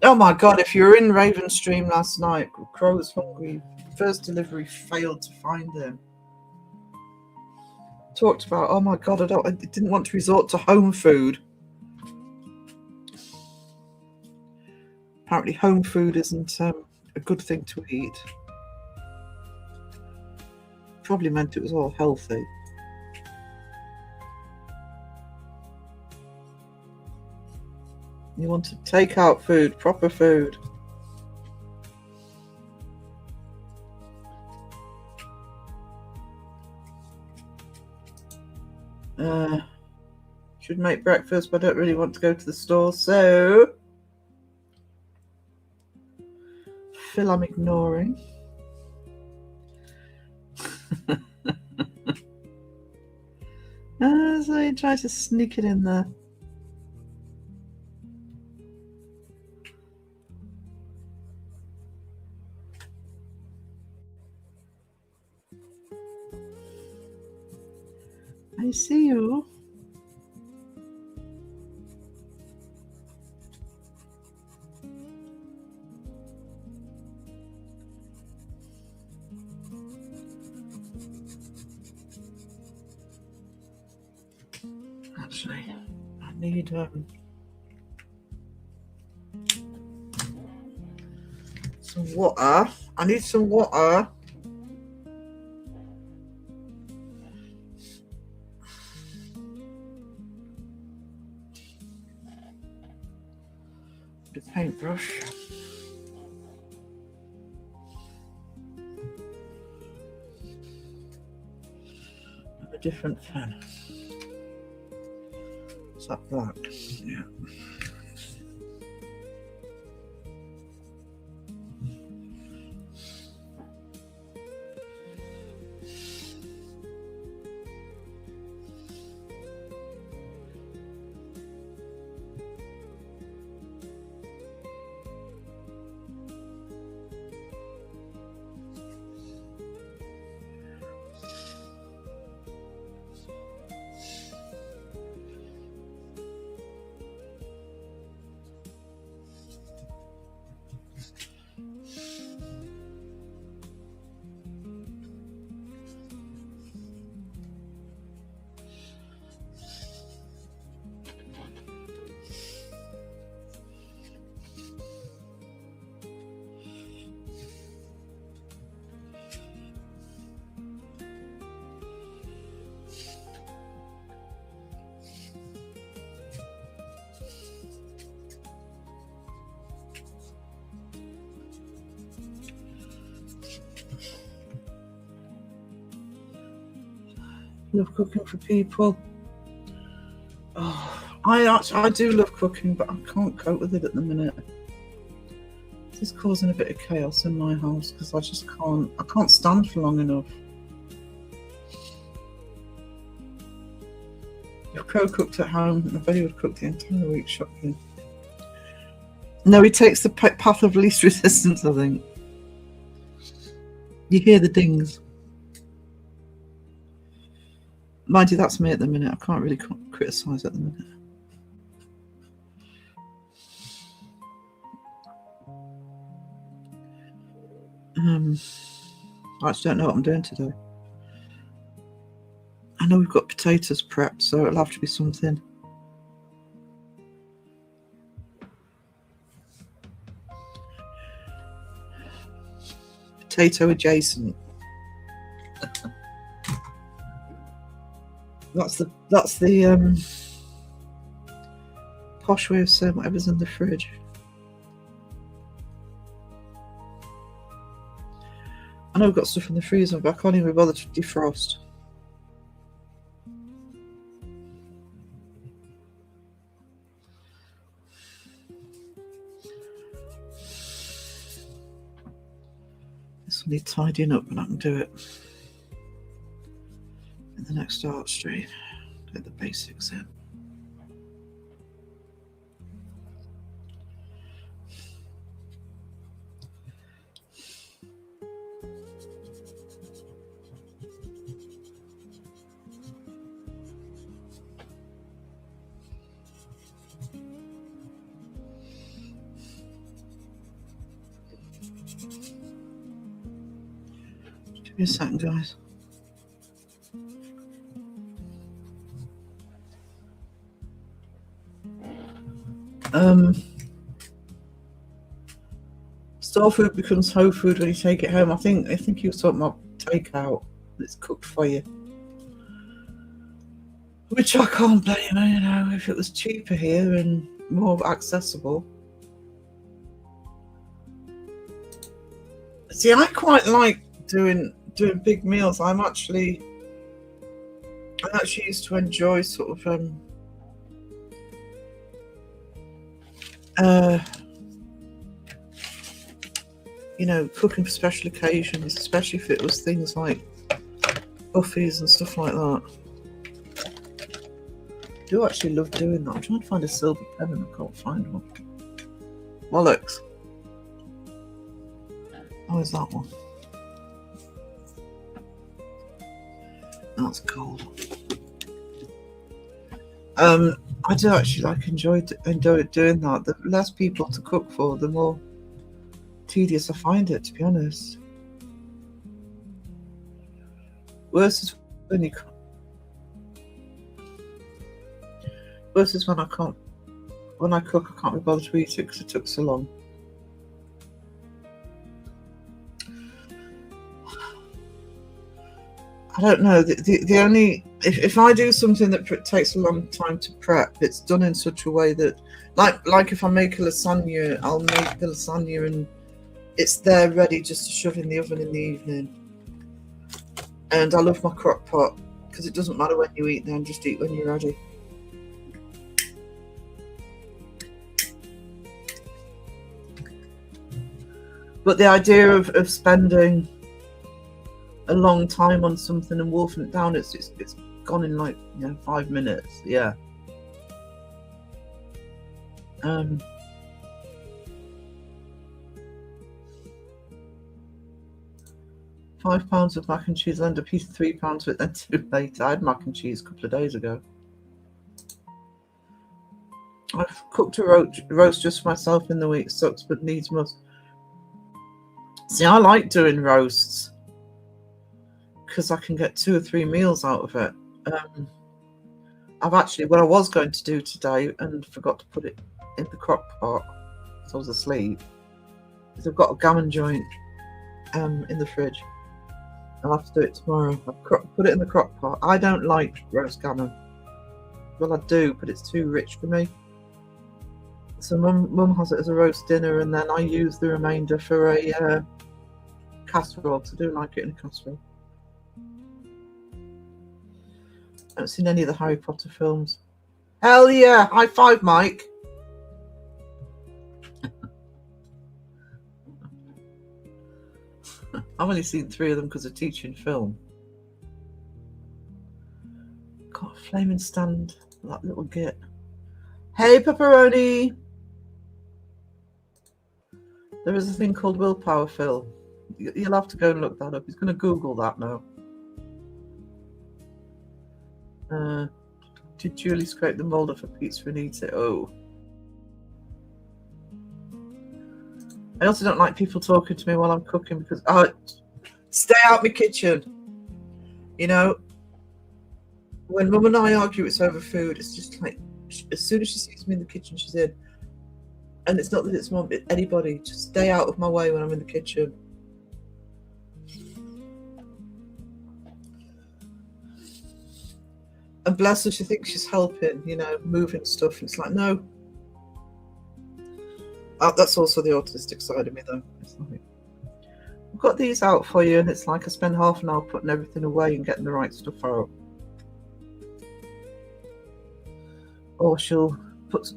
B: Oh my god, if you were in Ravenstream last night, Crow was hungry. First delivery failed to find him. Talked about, oh my god, I didn't want to resort to home food. Apparently home food isn't a good thing to eat. Probably meant it was all healthy. You want to take out food, proper food. Should make breakfast, but I don't really want to go to the store, so Phil, I'm ignoring. So he tries to sneak it in there. I see you. Actually, I need some water. I need some water. The paintbrush. And a different pen. Is that black? Yeah. Love cooking for people. Oh, I do love cooking, but I can't cope with it at the minute. This is causing a bit of chaos in my house because I just can't. I can't stand for long enough. If Co cooked at home, I bet he would cook the entire week. Shocking. No, he takes the path of least resistance, I think. You hear the dings. Mind you, that's me at the minute. I can't really criticise at the minute. I actually don't know what I'm doing today. I know we've got potatoes prepped, so it'll have to be something. Potato adjacent. That's the posh way of saying whatever's in the fridge. I know we've got stuff in the freezer, but I can't even bother to defrost. This will need tidying up, and I can do it in the next Artstream. Get the basics in. Give me a second, guys. Store food becomes whole food when you take it home. I think he was talking about takeout. It's cooked for you, which I can't blame. You know, if it was cheaper here and more accessible. See, I quite like doing big meals. I'm actually I actually used to enjoy sort of cooking for special occasions, especially if it was things like buffets and stuff like that. I do actually love doing that. I'm trying to find a silver pen and I can't find one. Bollocks. Oh, is that one? That's cold. I do actually enjoy doing that. The less people to cook for, the more tedious I find it, to be honest. Worse is when you can't. Worse is when I can't. When I cook, I can't be bothered to eat it because it took so long. I don't know. The only if I do something that takes a long time to prep, it's done in such a way that, like if I make a lasagna, I'll make the lasagna and it's there ready just to shove in the oven in the evening. And I love my crock pot because it doesn't matter when you eat them, just eat when you're ready. But the idea of spending a long time on something and wolfing it down, it's gone in 5 minutes. Yeah. £5 of mac and cheese, and a piece of £3 of it then too late. I had mac and cheese a couple of days ago. I've cooked a roast just for myself in the week. Sucks, but needs must. See, I like doing roasts because I can get 2 or 3 meals out of it. I've actually, what I was going to do today and forgot to put it in the crock pot because I was asleep, is I've got a gammon joint in the fridge. I'll have to do it tomorrow. I've put it in the crock pot. I don't like roast gammon. Well, I do, but it's too rich for me. So Mum has it as a roast dinner, and then I use the remainder for a casserole. So I do like it in a casserole. I haven't seen any of the Harry Potter films. Hell yeah! High five, Mike. I've only seen 3 of them because of teaching film. Got a flaming stand, that little git. Hey, pepperoni! There is a thing called willpower, Phil. You'll have to go and look that up. He's going to Google that now. Did Julie scrape the mould off a pizza and eat it? Oh. I also don't like people talking to me while I'm cooking because stay out my kitchen. You know, when Mum and I argue, it's over food. It's just like, as soon as she sees me in the kitchen, she's in. And it's not that it's Mum, it's anybody. Just stay out of my way when I'm in the kitchen. And bless her, she thinks she's helping, moving stuff. And it's like, no. That's also the autistic side of me, though. It's like, I've got these out for you, and it's like I spend half an hour putting everything away and getting the right stuff out. Or she'll put,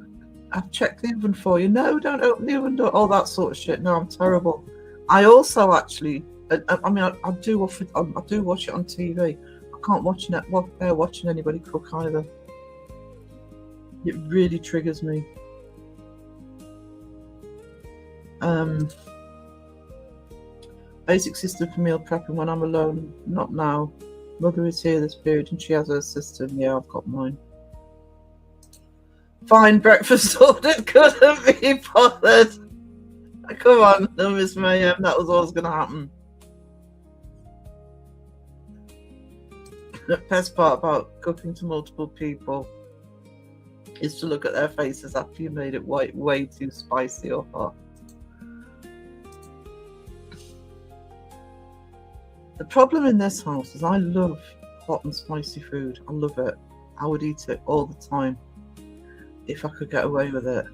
B: I've checked the oven for you. No, don't open the oven door. All that sort of shit. No, I'm terrible. I also actually, I do watch it on TV. I can't bear watching anybody cook either. It really triggers me. Basic system for meal prepping when I'm alone. Not now. Mother is here this period and she has her system. Yeah, I've got mine. Fine, breakfast ordered. Couldn't be bothered. Come on, no Miss Mayhem. That was always going to happen. The best part about cooking to multiple people is to look at their faces after you made it way too spicy or hot. The problem in this house is I love hot and spicy food. I love it. I would eat it all the time if I could get away with it.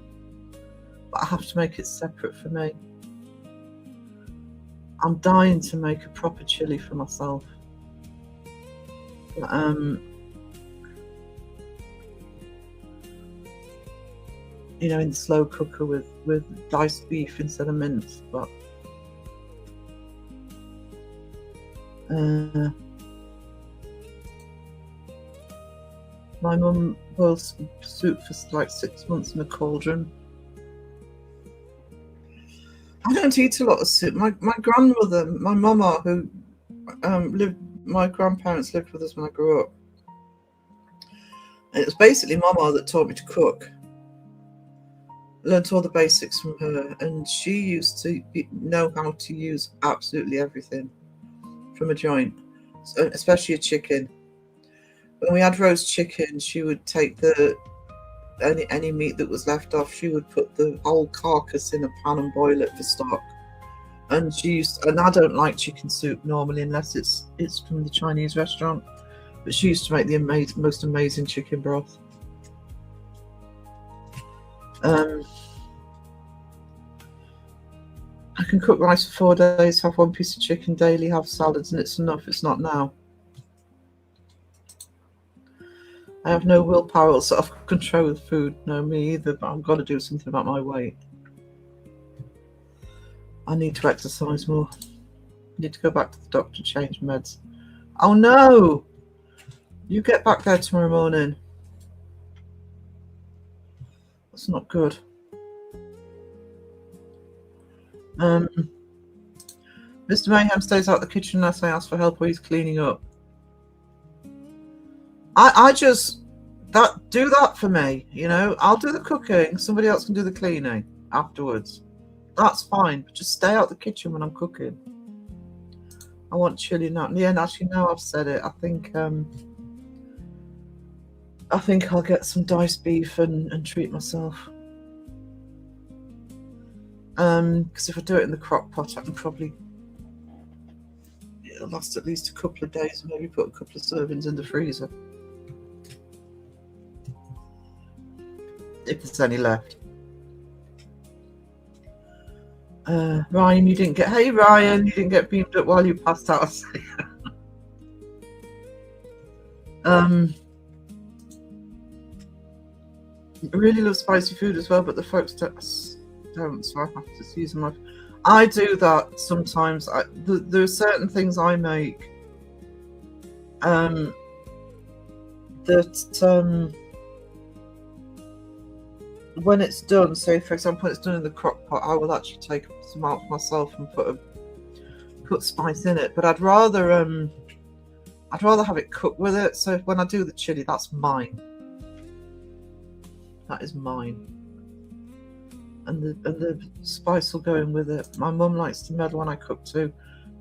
B: But I have to make it separate for me. I'm dying to make a proper chili for myself. you know, in the slow cooker with diced beef instead of mince. But my mum boils soup for like 6 months in a cauldron. I don't eat a lot of soup. My grandmother, my mama, who my grandparents lived with us when I grew up. And it was basically mama that taught me to cook. Learned all the basics from her, and she used to know how to use absolutely everything from a joint, especially a chicken. When we had roast chicken, she would take any meat that was left off. She would put the whole carcass in a pan and boil it for stock. And and I don't like chicken soup normally unless it's from the Chinese restaurant. But she used to make the most amazing chicken broth. I can cook rice for 4 days, have 1 piece of chicken daily, have salads, and it's enough. It's not now. I have no willpower or self-control with food. No, me either, but I've got to do something about my weight. I need to exercise more. I need to go back to the doctor, change meds. Oh no! You get back there tomorrow morning. That's not good. Mr. Mayhem stays out the kitchen unless I ask for help or he's cleaning up. I just do that for me, you know. I'll do the cooking, somebody else can do the cleaning afterwards. That's fine, but just stay out the kitchen when I'm cooking. I want chili now. Yeah, and actually now I've said it, I think I'll get some diced beef and treat myself. Because if I do it in the crock pot, I can probably, it'll last at least a couple of days, and maybe put a couple of servings in the freezer. If there's any left. Ryan, you didn't get. Hey, Ryan, you didn't get beamed up while you passed out. I really love spicy food as well, but the folks don't, so I have to use them. I do that sometimes. There are certain things I make that when it's done, say for example, when it's done in the crock pot, I will actually take some out for myself and put spice in it. But I'd rather have it cooked with it. So when I do the chili, that's mine. That is mine. And the spice will go in with it. My mum likes to meddle when I cook too.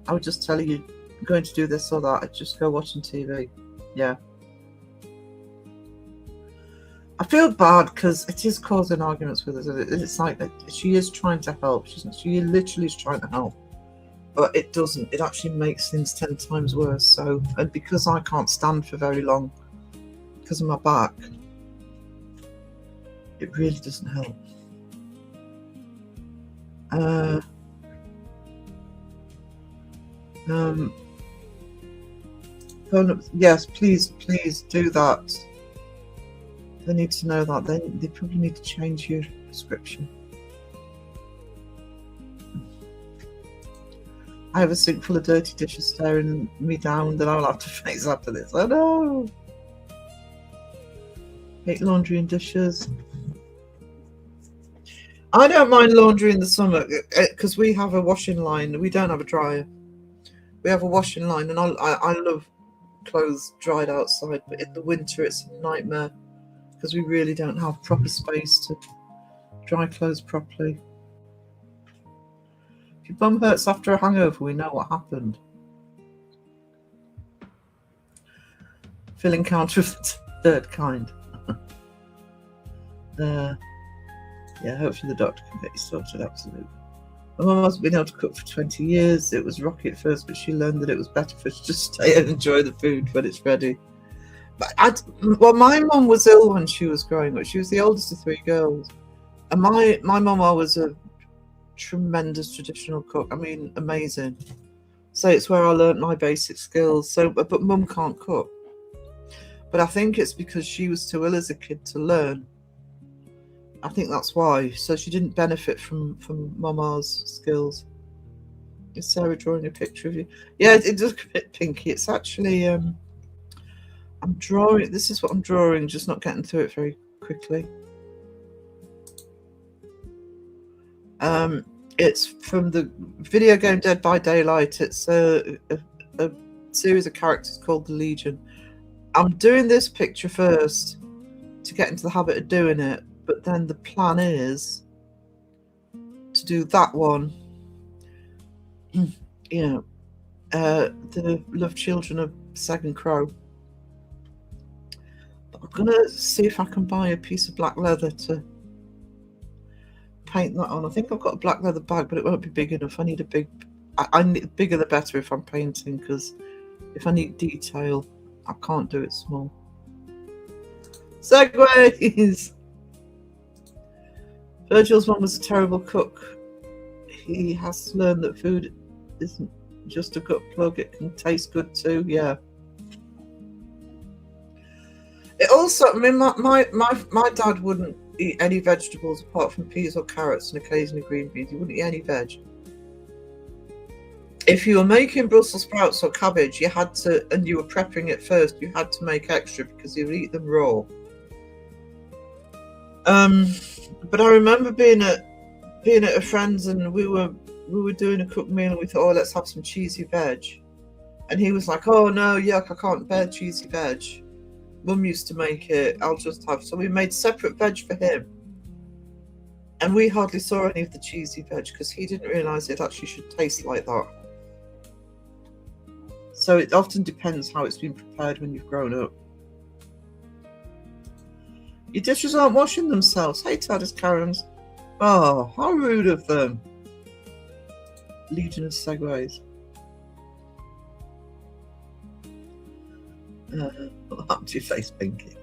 B: I would just tell her you're going to do this or that. I'd just go watching TV. Yeah. I feel bad because it is causing arguments with us. It's like that she is trying to help. She literally is trying to help, but it doesn't. It actually makes things 10 times worse. So, and because I can't stand for very long because of my back, it really doesn't help. Yes, please do that. They need to know that. They probably need to change your prescription. I have a sink full of dirty dishes staring me down that I'll have to face after this. I know. Hate laundry and dishes. I don't mind laundry in the summer because we have a washing line. We don't have a dryer. We have a washing line, and I love clothes dried outside. But in the winter, it's a nightmare because we really don't have proper space to dry clothes properly. If your bum hurts after a hangover, we know what happened. Fill encounter of the third kind. Yeah, hopefully the doctor can get you sorted, absolutely. My mum hasn't been able to cook for 20 years. It was rocky at first, but she learned that it was better for her to just stay and enjoy the food when it's ready. But my mum was ill when she was growing up. She was the oldest of 3 girls. And my mum was a tremendous traditional cook. I mean, amazing. So it's where I learnt my basic skills. So, but mum can't cook. But I think it's because she was too ill as a kid to learn. I think that's why. So she didn't benefit from Mama's skills. Is Sarah drawing a picture of you? Yeah, it does look a bit pinky. It's actually I'm drawing. This is what I'm drawing, just not getting through it very quickly. It's from the video game Dead by Daylight. It's a series of characters called the Legion. I'm doing this picture first to get into the habit of doing it, but then the plan is to do that one. You know, the Love Children of Second Crow. But I'm gonna see if I can buy a piece of black leather to paint that on. I think I've got a black leather bag, but it won't be big enough. I need a big. I need bigger the better if I'm painting, because if I need detail, I can't do it small. Segways. Virgil's mum was a terrible cook. He has to learn that food isn't just a gut plug, it can taste good too. Yeah. It also, I mean, my dad wouldn't eat any vegetables apart from peas or carrots and occasionally green beans. He wouldn't eat any veg. If you were making Brussels sprouts or cabbage, you had to, and you were prepping it first, you had to make extra because he would eat them raw. But I remember being at a friend's, and we were doing a cooked meal, and we thought, oh, let's have some cheesy veg. And he was like, oh no, yuck, I can't bear cheesy veg. Mum used to make it, I'll just have. So we made separate veg for him. And we hardly saw any of the cheesy veg because he didn't realise it actually should taste like that. So it often depends how it's been prepared when you've grown up. Your dishes aren't washing themselves. Hey, Taddis Karens. Oh, how rude of them. Legion of Segways. What happened to your face, Pinky?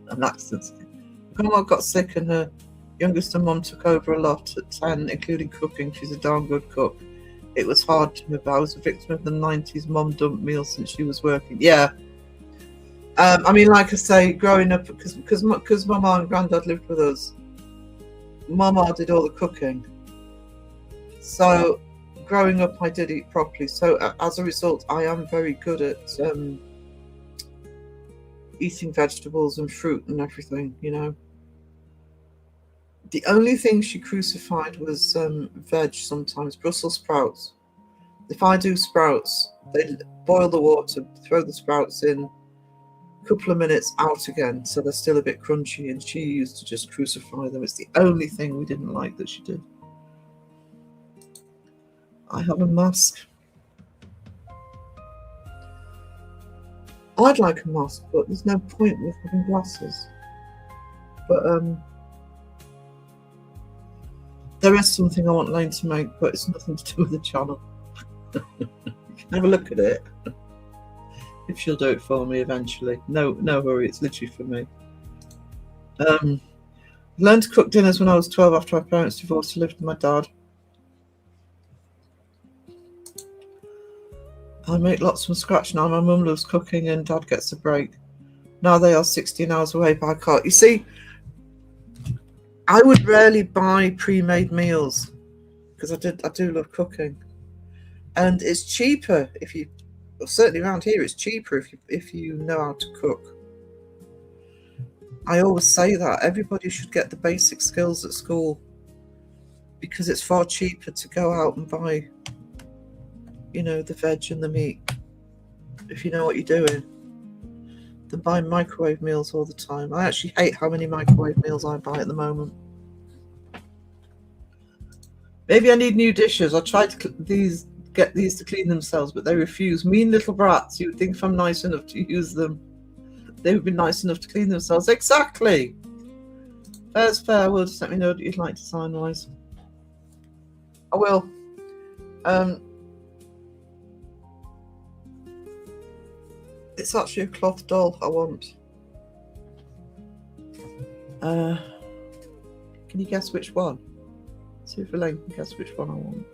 B: An accident. Grandma got sick and her youngest and mum took over a lot at 10, including cooking. She's a darn good cook. It was hard to move. I was a victim of the 90s mum dump meal since she was working. Yeah. I mean, like I say, growing up, because Mama and Grandad lived with us, Mama did all the cooking. So growing up, I did eat properly. So as a result, I am very good at eating vegetables and fruit and everything, you know. The only thing she crucified was veg sometimes, Brussels sprouts. If I do sprouts, they boil the water, throw the sprouts in, a couple of minutes, out again, so they're still a bit crunchy, and she used to just crucify them. It's the only thing we didn't like that she did. I have a mask. I'd like a mask, but there's no point with having glasses. But there is something I want Lane to make, but it's nothing to do with the channel. You can have a look at it. If she'll do it for me eventually. No hurry, it's literally for me. Learned to cook dinners when I was 12 after my parents divorced. I lived with my dad. I make lots from scratch now. My mum loves cooking and Dad gets a break. Now they are 16 hours away by car. You see, I would rarely buy pre-made meals because I do love cooking, and it's cheaper if you. Well, certainly around here, it's cheaper if you know how to cook. I always say that everybody should get the basic skills at school because it's far cheaper to go out and buy, you know, the veg and the meat, if you know what you're doing, than buying microwave meals all the time. I actually hate how many microwave meals I buy at the moment. Maybe I need new dishes. I tried to get these to clean themselves, but they refuse. Mean little brats. You would think if I'm nice enough to use them, they would be nice enough to clean themselves. Exactly. Fair's fair. Well, just let me know what you'd like to sign wise. I will. It's actually a cloth doll I want. Can you guess which one? See if Elaine can guess which one I want.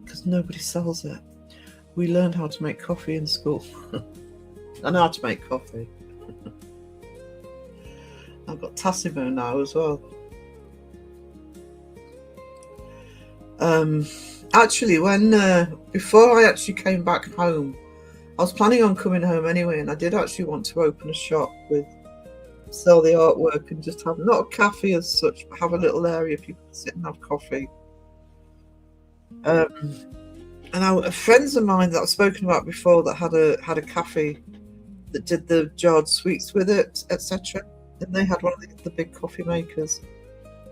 B: Because nobody sells it. We learned how to make coffee in school. I know how to make coffee. I've got Tassimo now as well. Actually, when before I actually came back home, I was planning on coming home anyway, and I did actually want to open a shop with sell the artwork and just have not a cafe as such, but have a little area people can sit and have coffee. And friends of mine that I've spoken about before that had a cafe that did the jarred sweets with it, etc. And they had one of the big coffee makers,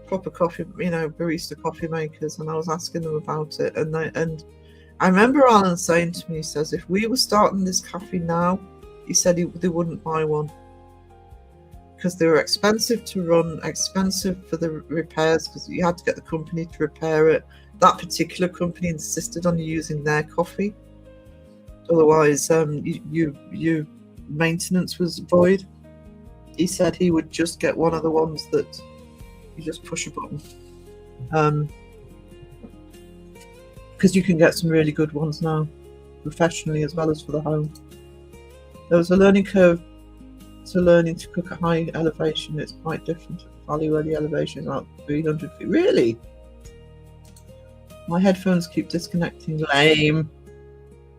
B: proper coffee, barista coffee makers. And I was asking them about it, and I remember Alan saying to me, he says, if we were starting this cafe now, he said they wouldn't buy one because they were expensive to run, expensive for the repairs because you had to get the company to repair it. That particular company insisted on you using their coffee. Otherwise, you maintenance was void. He said he would just get one of the ones that you just push a button. Because you can get some really good ones now, professionally as well as for the home. There was a learning curve to learning to cook at high elevation. It's quite different at the valley where the elevation is about 300 feet. Really? My headphones keep disconnecting. Lame.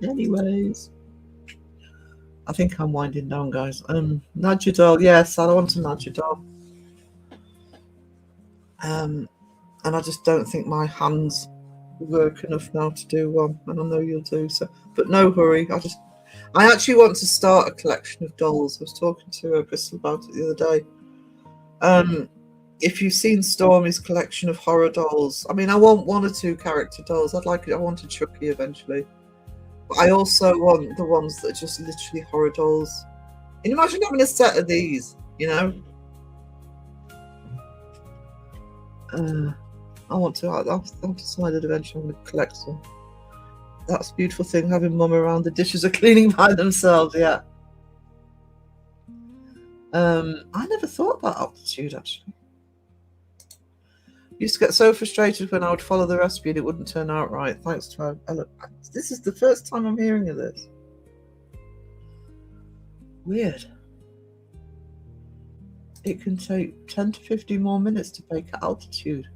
B: Anyways, I think I'm winding down, guys. Nudge your dog. Yes, I want to nudge your dog. And I just don't think my hands work enough now to do one, and I know you'll do so. But no hurry. I actually want to start a collection of dolls. I was talking to Bristol about it the other day. If you've seen Stormy's collection of horror dolls, I mean, I want 1 or 2 character dolls. I want a Chucky eventually. But I also want the ones that are just literally horror dolls. And imagine having a set of these, I've decided eventually I'm going to collect some. That's a beautiful thing, having mum around. The dishes are cleaning by themselves, yeah. I never thought about altitude, actually. Used to get so frustrated when I would follow the recipe and it wouldn't turn out right. Thanks to this is the first time I'm hearing of this. Weird. It can take 10 to 15 more minutes to bake at altitude.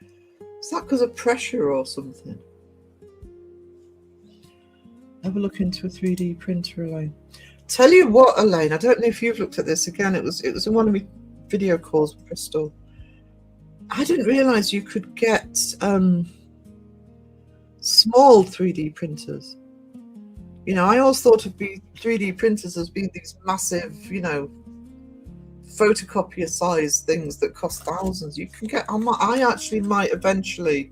B: Is that because of pressure or something? Have a look into a 3D printer, Elaine. Tell you what, Elaine, I don't know if you've looked at this again. It was in one of my video calls with Crystal. I didn't realise you could get small 3D printers. I always thought of 3D printers as being these massive, photocopier size things that cost thousands. You can get. I actually might eventually,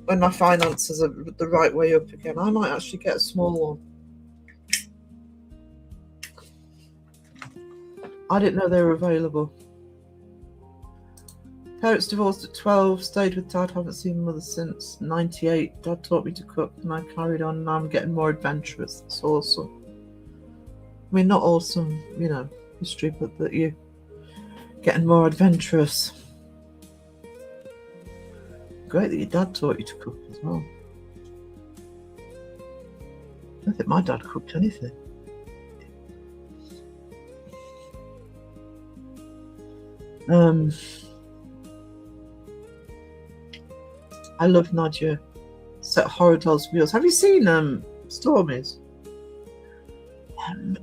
B: when my finances are the right way up again, I might actually get a small one. I didn't know they were available. Parents divorced at 12, stayed with Dad, haven't seen Mother since 98. Dad taught me to cook and I carried on. Now I'm getting more adventurous. It's awesome. I mean, not awesome, history, but that you getting more adventurous. Great that your dad taught you to cook as well. I don't think my dad cooked anything. I love Nadia. Set horror dolls wheels. Have you seen Stormies?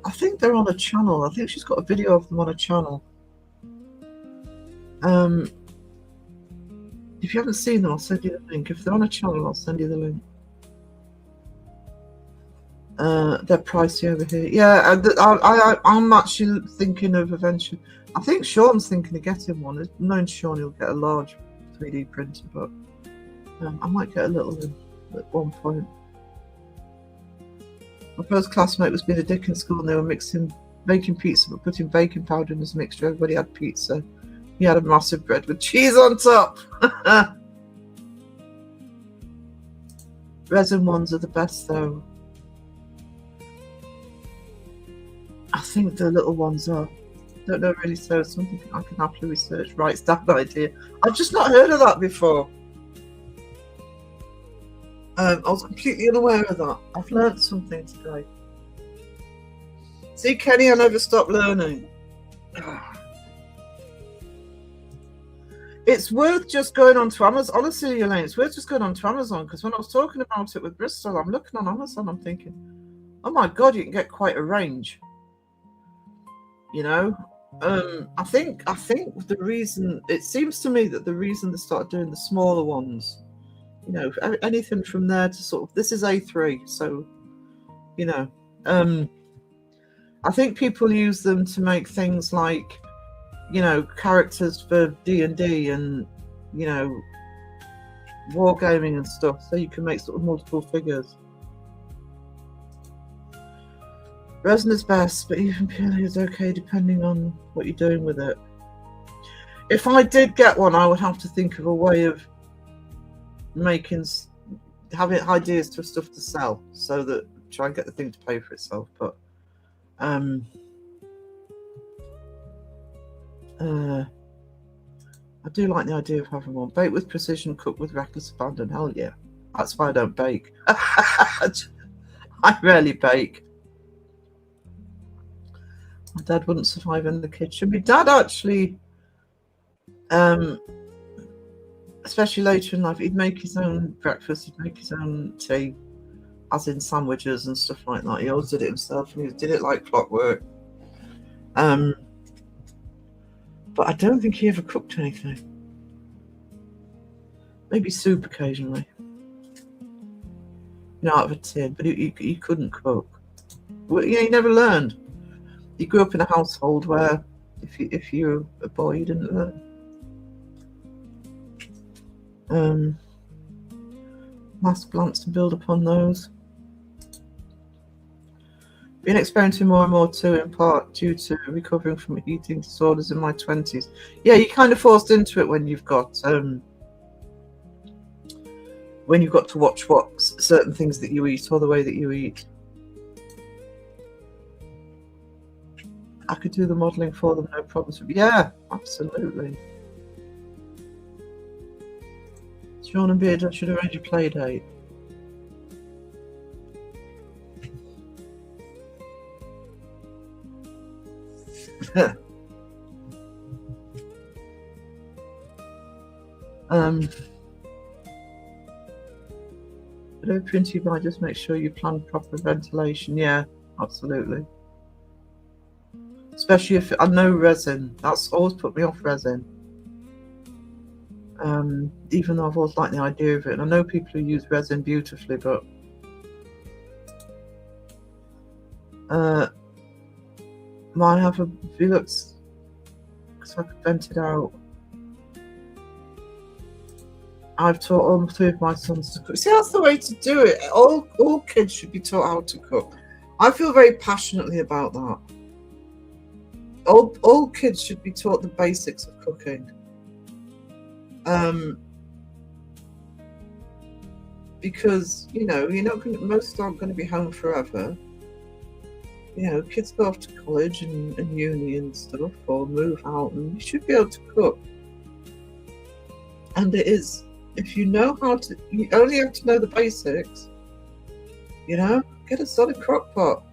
B: I think they're on a channel. I think she's got a video of them on a channel. If you haven't seen them, I'll send you the link. If they're on a channel, I'll send you the link. They're pricey over here. Yeah, I'm actually thinking of eventually. I think Sean's thinking of getting one. Knowing Sean, he'll get a large 3D printer, but I might get a little one at one point. My first classmate was being a dick in school, and they were making pizza, but putting baking powder in his mixture. Everybody had pizza. He had a massive bread with cheese on top. Resin ones are the best, though. I think the little ones are. Don't know really, so it's something I can happily research. Right, it's that idea. I've just not heard of that before. I was completely unaware of that. I've learned something today. See, Kenny, I never stop learning. It's worth just going on to Amazon. Honestly, Elaine, it's worth just going on to Amazon, because when I was talking about it with Bristol, I'm looking on Amazon, I'm thinking, oh my God, you can get quite a range. You know, I think the reason, it seems to me that the reason they started doing the smaller ones, you know, anything from there to sort of, this is A3, so, you know, I think people use them to make things like, you know, characters for D&D and, you know, wargaming and stuff, so you can make sort of multiple figures. Resin is best, but even purely is okay depending on what you're doing with it. If I did get one, I would have to think of a way of having ideas for stuff to sell, so that try and get the thing to pay for itself. But I do like the idea of having one. Bake with precision, cook with reckless abandon. Hell yeah. That's why I don't bake. I rarely bake. My dad wouldn't survive in the kitchen. My dad actually, especially later in life, he'd make his own breakfast, he'd make his own tea, as in sandwiches and stuff like that. He always did it himself, and he did it like clockwork. But I don't think he ever cooked anything. Maybe soup occasionally. You know, out of a tin, but he couldn't cook. Well, yeah, he never learned. He grew up in a household where if you're a boy, you didn't learn. Last glance to build upon those. Been experiencing more and more too, in part due to recovering from eating disorders in my 20s. Yeah, you're kind of forced into it when you've got to watch what certain things that you eat or the way that you eat. I could do the modelling for them, no problems. Yeah, absolutely. Sean and Beard, I should arrange a play date. Whatever print you buy, just make sure you plan proper ventilation. Yeah, absolutely. Especially if I know resin, that's always put me off resin. Even though I've always liked the idea of it, and I know people who use resin beautifully, but mine have a Velux, because I could vent it out. I've taught all three of my sons to cook. See, that's the way to do it. All kids should be taught how to cook. I feel very passionately about that. All kids should be taught the basics of cooking. Because, you know, most aren't going to be home forever. You know, kids go off to college and uni and stuff, or move out, and you should be able to cook. And it is, if you know how to, you only have to know the basics. You know, get a solid crock pot.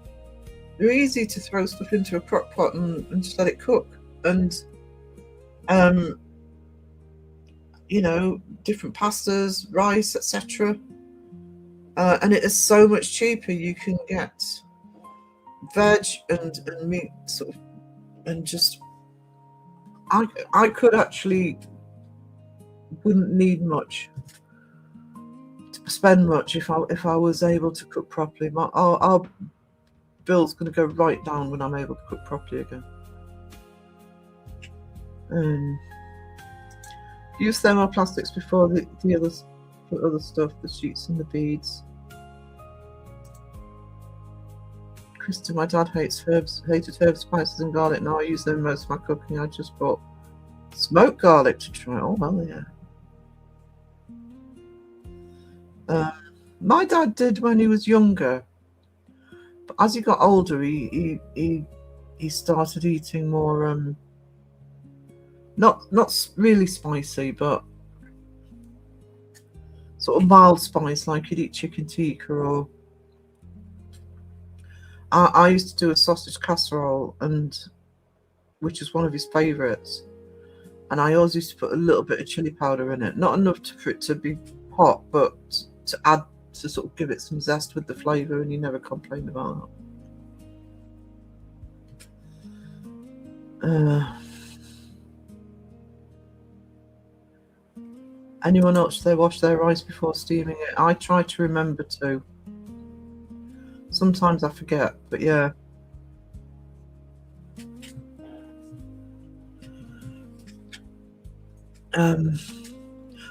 B: They're easy to throw stuff into a crock pot and just let it cook. And, you know, different pastas, rice, etc. And it is so much cheaper. You can get veg and meat sort of, and just, I could actually, wouldn't need much to spend much if I was able to cook properly. Our bill's going to go right down when I'm able to cook properly again. Use thermoplastics before the other stuff, the sheets and the beads. Krista, my dad hated herbs, spices and garlic. Now I use them in most of my cooking. I just bought smoked garlic to try. Oh well, yeah. My dad did when he was younger, but as he got older, he started eating more not really spicy, but sort of mild spice, like he'd eat chicken tikka or I used to do a sausage casserole, and which is one of his favourites. And I always used to put a little bit of chili powder in it, not enough for it to be hot, but to add, to sort of give it some zest with the flavour, and you never complained about that. Anyone else, they wash their rice before steaming it? I try to remember to. Sometimes I forget, but yeah.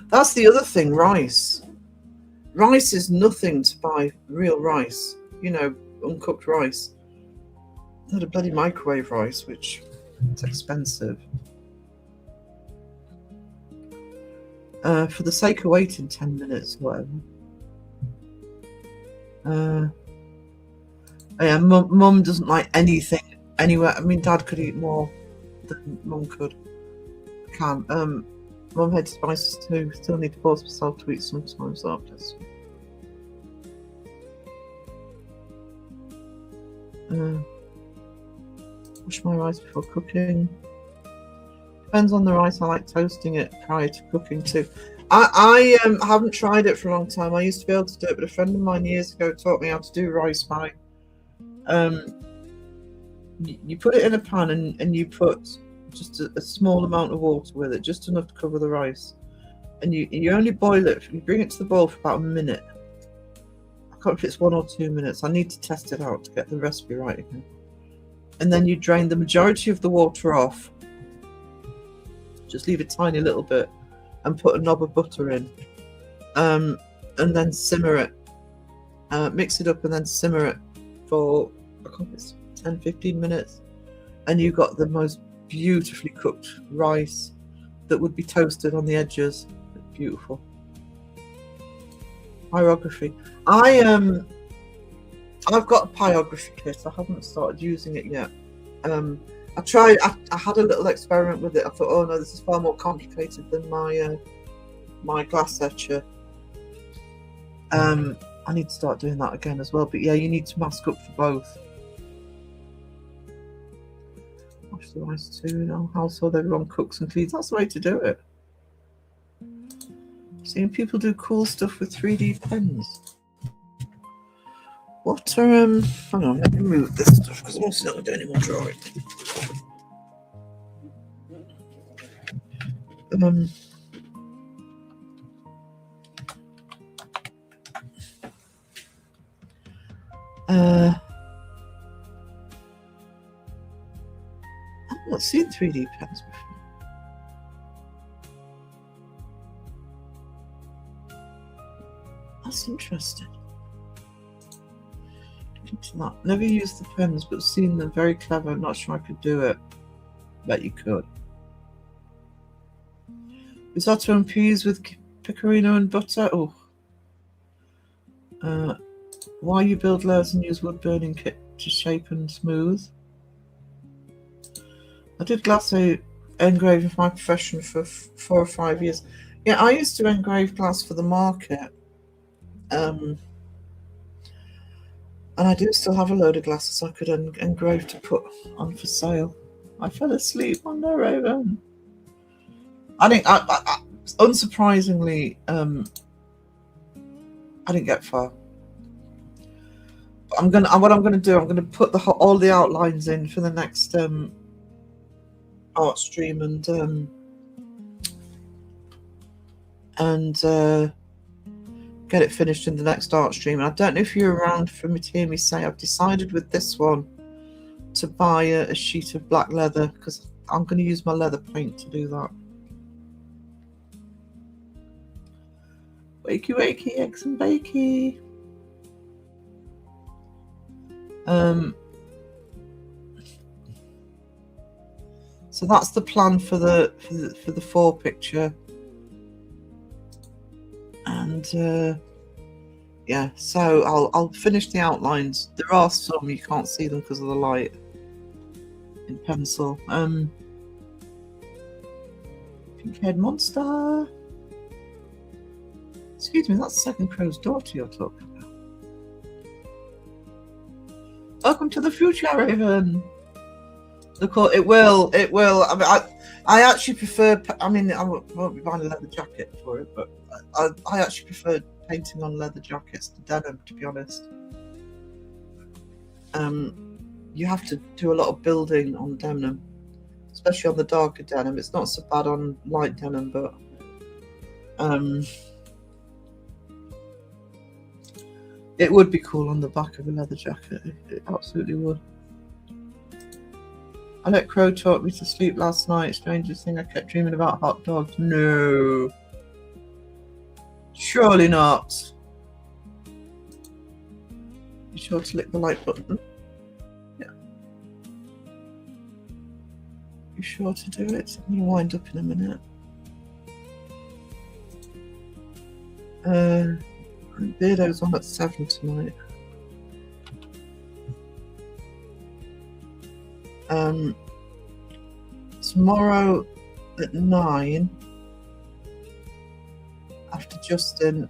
B: That's the other thing, rice. Rice is nothing to buy real rice, you know, uncooked rice. Not a bloody microwave rice, which is expensive. For the sake of waiting 10 minutes or whatever. Yeah, Mum doesn't like anything anywhere. I mean, Dad could eat more than Mum could. Can't. Mum hates spices too. Still need to force myself to eat sometimes after. Wash my rice before cooking. Depends on the rice. I like toasting it prior to cooking too. I haven't tried it for a long time. I used to be able to do it, but a friend of mine years ago taught me how to do rice by you put it in a pan and you put just a small amount of water with it, just enough to cover the rice, and you only boil it. You bring it to the boil for about a minute. I can't remember if it's 1 or 2 minutes. I need to test it out to get the recipe right again. And then you drain the majority of the water off. Just leave a tiny little bit and put a knob of butter in, and then simmer it. Mix it up and then simmer it for, I think it's 10-15 minutes, and you've got the most beautifully cooked rice that would be toasted on the edges. Beautiful. Pyrography. I've got a pyrography kit. I haven't started using it yet. I tried. I had a little experiment with it. I thought, oh no, this is far more complicated than my my glass etcher. I need to start doing that again as well. But yeah, you need to mask up for both. Wash the rice too. In our household, everyone cooks and cleans. That's the way to do it. Seeing people do cool stuff with 3D pens. What are hang on, let me move this stuff because I'm also not going to do any more drawing. I've not seen 3D pens before. That's interesting. Never used the pens, but seen them. Very clever. I'm not sure I could do it. Bet you could. Risotto and peas with pecorino and butter. Oh. Why you build layers and use wood burning kit to shape and smooth? I did glass engraving for my profession for 4 or 5 years. Yeah, I used to engrave glass for the market. And I do still have a load of glasses I could engrave to put on for sale. I fell asleep on the raven. I think, unsurprisingly, I didn't get far. But what I'm gonna do, I'm gonna put all the outlines in for the next Artstream and get it finished in the next Artstream. And I don't know if you're around for me to hear me say I've decided with this one to buy a sheet of black leather because I'm going to use my leather paint to do that. Wakey, wakey, eggs and bakey. So that's the plan for the 4 picture. And yeah, so I'll finish the outlines. There are some you can't see them because of the light in pencil. Pink-haired monster. Excuse me, that's Second Crow's daughter you're talking Welcome to the future, Raven. It will. I mean, I actually prefer. I mean, I won't be buying a leather jacket for it, but I actually prefer painting on leather jackets to denim, to be honest. You have to do a lot of building on denim, especially on the darker denim. It's not so bad on light denim, but it would be cool on the back of a leather jacket. It absolutely would. I let Crow talk me to sleep last night. Strangest thing, I kept dreaming about hot dogs. No. Surely not. Be sure to lick the like button. Yeah. Be sure to do it. I'm going to wind up in a minute. Beardo's on at 7 tonight. Tomorrow at 9 after Justin,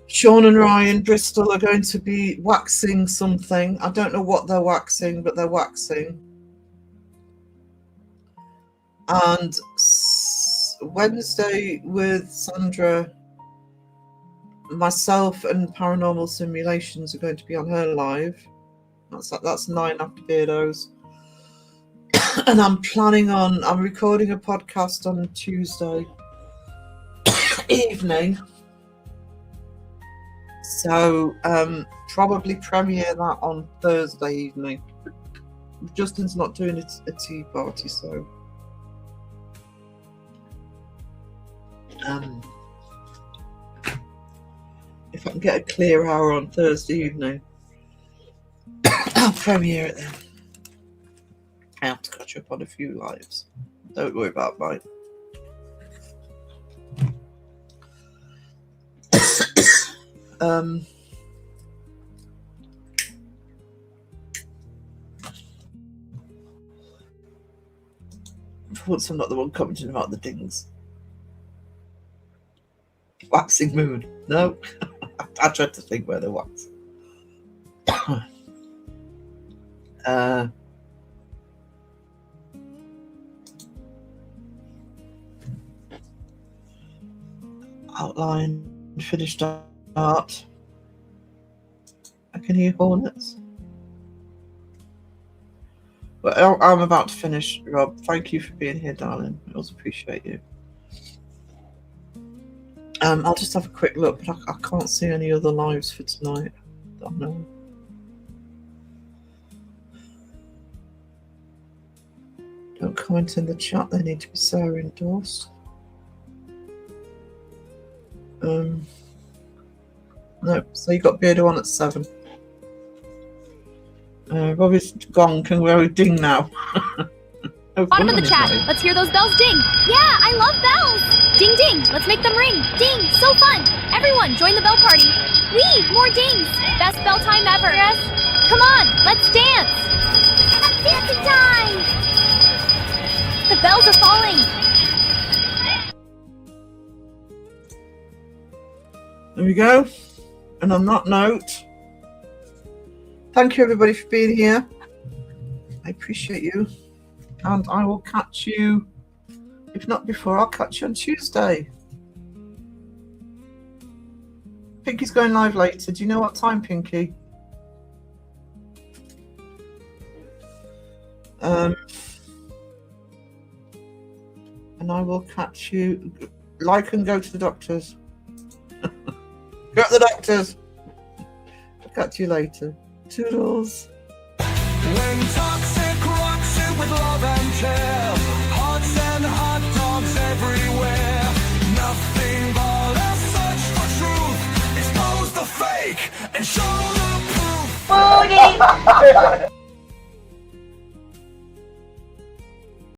B: Sean and Ryan Bristol are going to be waxing something. I don't know what they're waxing, but they're waxing. And Wednesday with Sandra, myself and Paranormal Simulations are going to be on her live. That's 9 after Beardo's. And I'm recording a podcast on Tuesday evening. So probably premiere that on Thursday evening. Justin's not doing a tea party, so if I can get a clear hour on Thursday evening, I'll premiere it then. I have to catch up on a few lives. Don't worry about mine. For once I'm not the one commenting about the dings. Waxing moon. No. I tried to think where they're wax. Outline, finished art. I can hear hornets. Well, I'm about to finish, Rob. Thank you for being here, darling. I also appreciate you. I'll just have a quick look, but I can't see any other lives for tonight. I don't know. Don't comment in the chat. They need to be Sarah endorsed. No, so you got Beardo on at 7. Robbie's gone. Can we ding now?
C: Bottom of the chat. Let's hear those bells ding. Yeah, I love bells. Ding ding. Let's make them ring. Ding. So fun. Everyone, join the bell party. Wee, more dings. Best bell time ever. Yes. Come on, let's dance. It's dancing time. The bells are falling.
B: There we go. And on that note, thank you everybody for being here. I appreciate you. And I will catch you, if not before, I'll catch you on Tuesday. Pinky's going live later. Do you know what time, Pinky? And I will catch you. Like and go to the doctors. Go to the doctors. I'll catch you later. Toodles.
A: When toxic rocks it with love and care, hearts and hot dogs everywhere. Nothing but a search for truth. Expose the fake and show the proof.